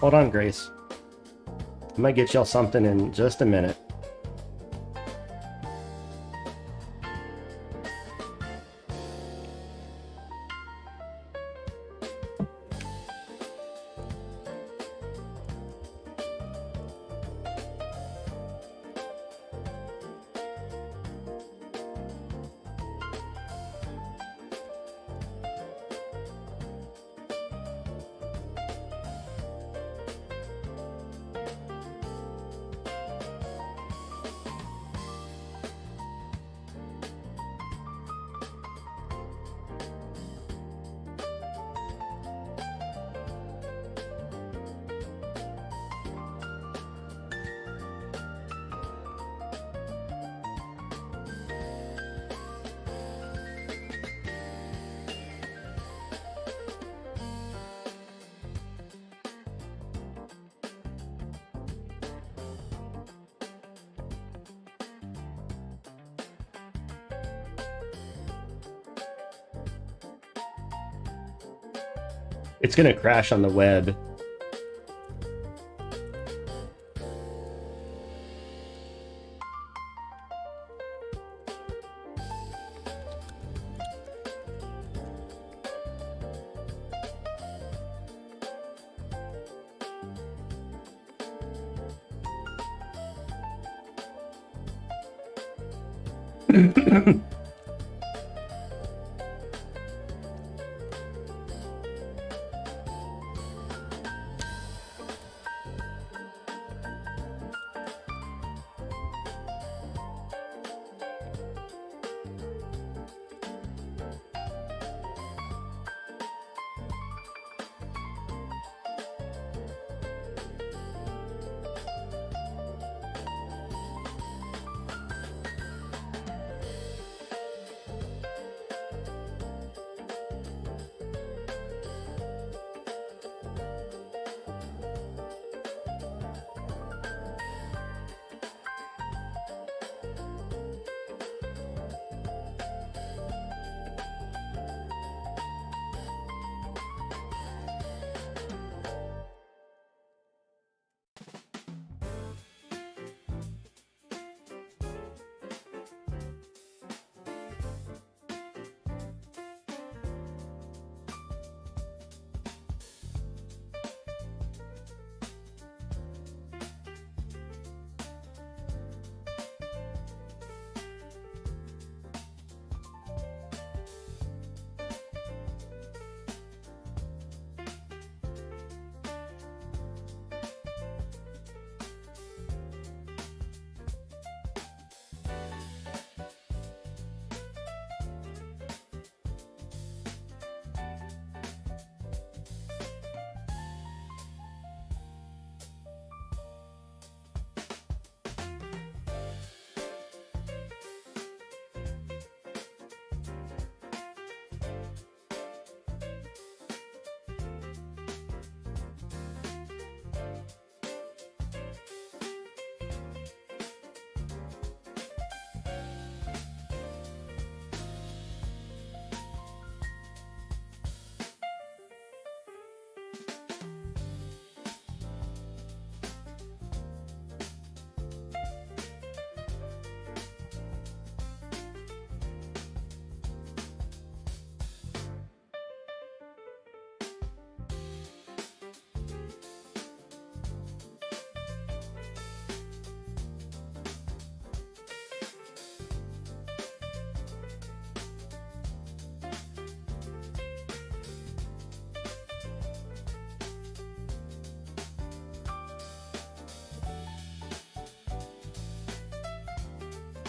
Hold on, Grace. I might get y'all something in just a minute. It's gonna crash on the web.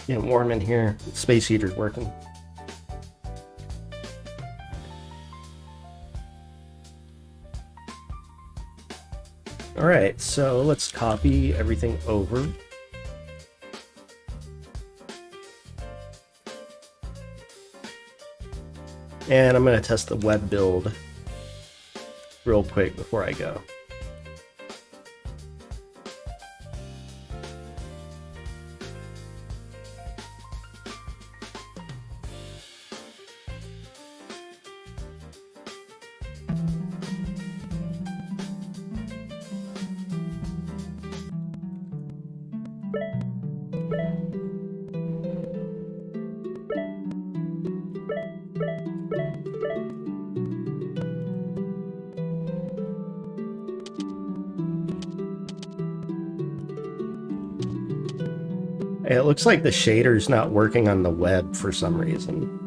Getting warm in here. Space heater's working. All All right, so let's copy everything over. And I'm going to test the web build real quick before I go. It looks like the shader's not working on the web for some reason.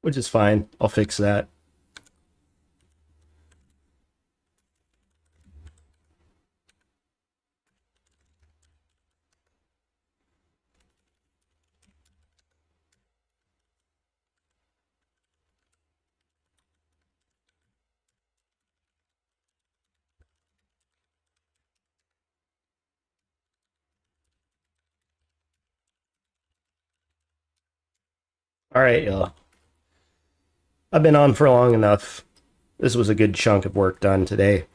Which is fine. I'll fix that. All right, y'all. I've been on for long enough. This was a good chunk of work done today.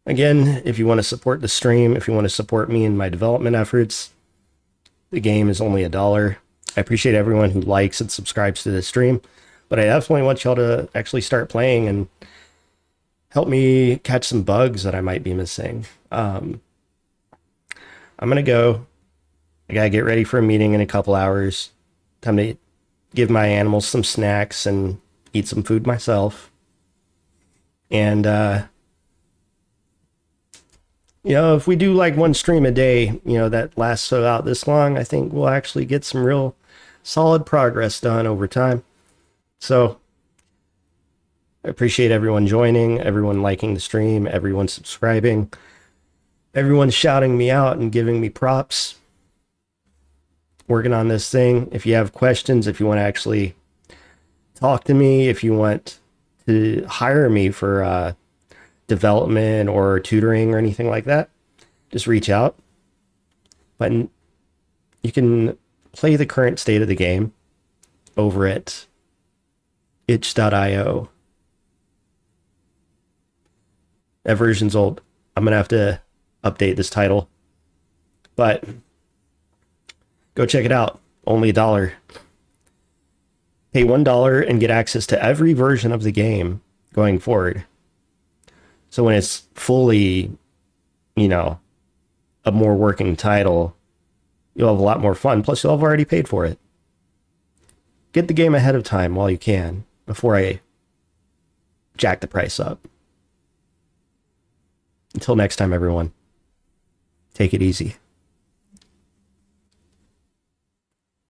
Again, if you want to support the stream, if you want to support me in my development efforts, the game is only $1. I appreciate everyone who likes and subscribes to this stream, but I definitely want y'all to actually start playing and help me catch some bugs that I might be missing. I'm going to go. I got to get ready for a meeting in a couple hours. Time to give my animals some snacks and eat some food myself. And, you know, if we do like one stream a day, you know, that lasts about this long, I think we'll actually get some real solid progress done over time. So I appreciate everyone joining, everyone liking the stream, everyone subscribing, everyone shouting me out and giving me props. Working on this thing. If you have questions, if you want to actually talk to me, if you want to hire me for development or tutoring or anything like that, just reach out. But you can play the current state of the game over at itch.io. That version's old. I'm going to have to update this title. But go check it out. Only $1. Pay $1 and get access to every version of the game going forward. So when it's fully, you know, a more working title, you'll have a lot more fun. Plus, you'll have already paid for it. Get the game ahead of time while you can, before I jack the price up. Until next time, everyone. Take it easy.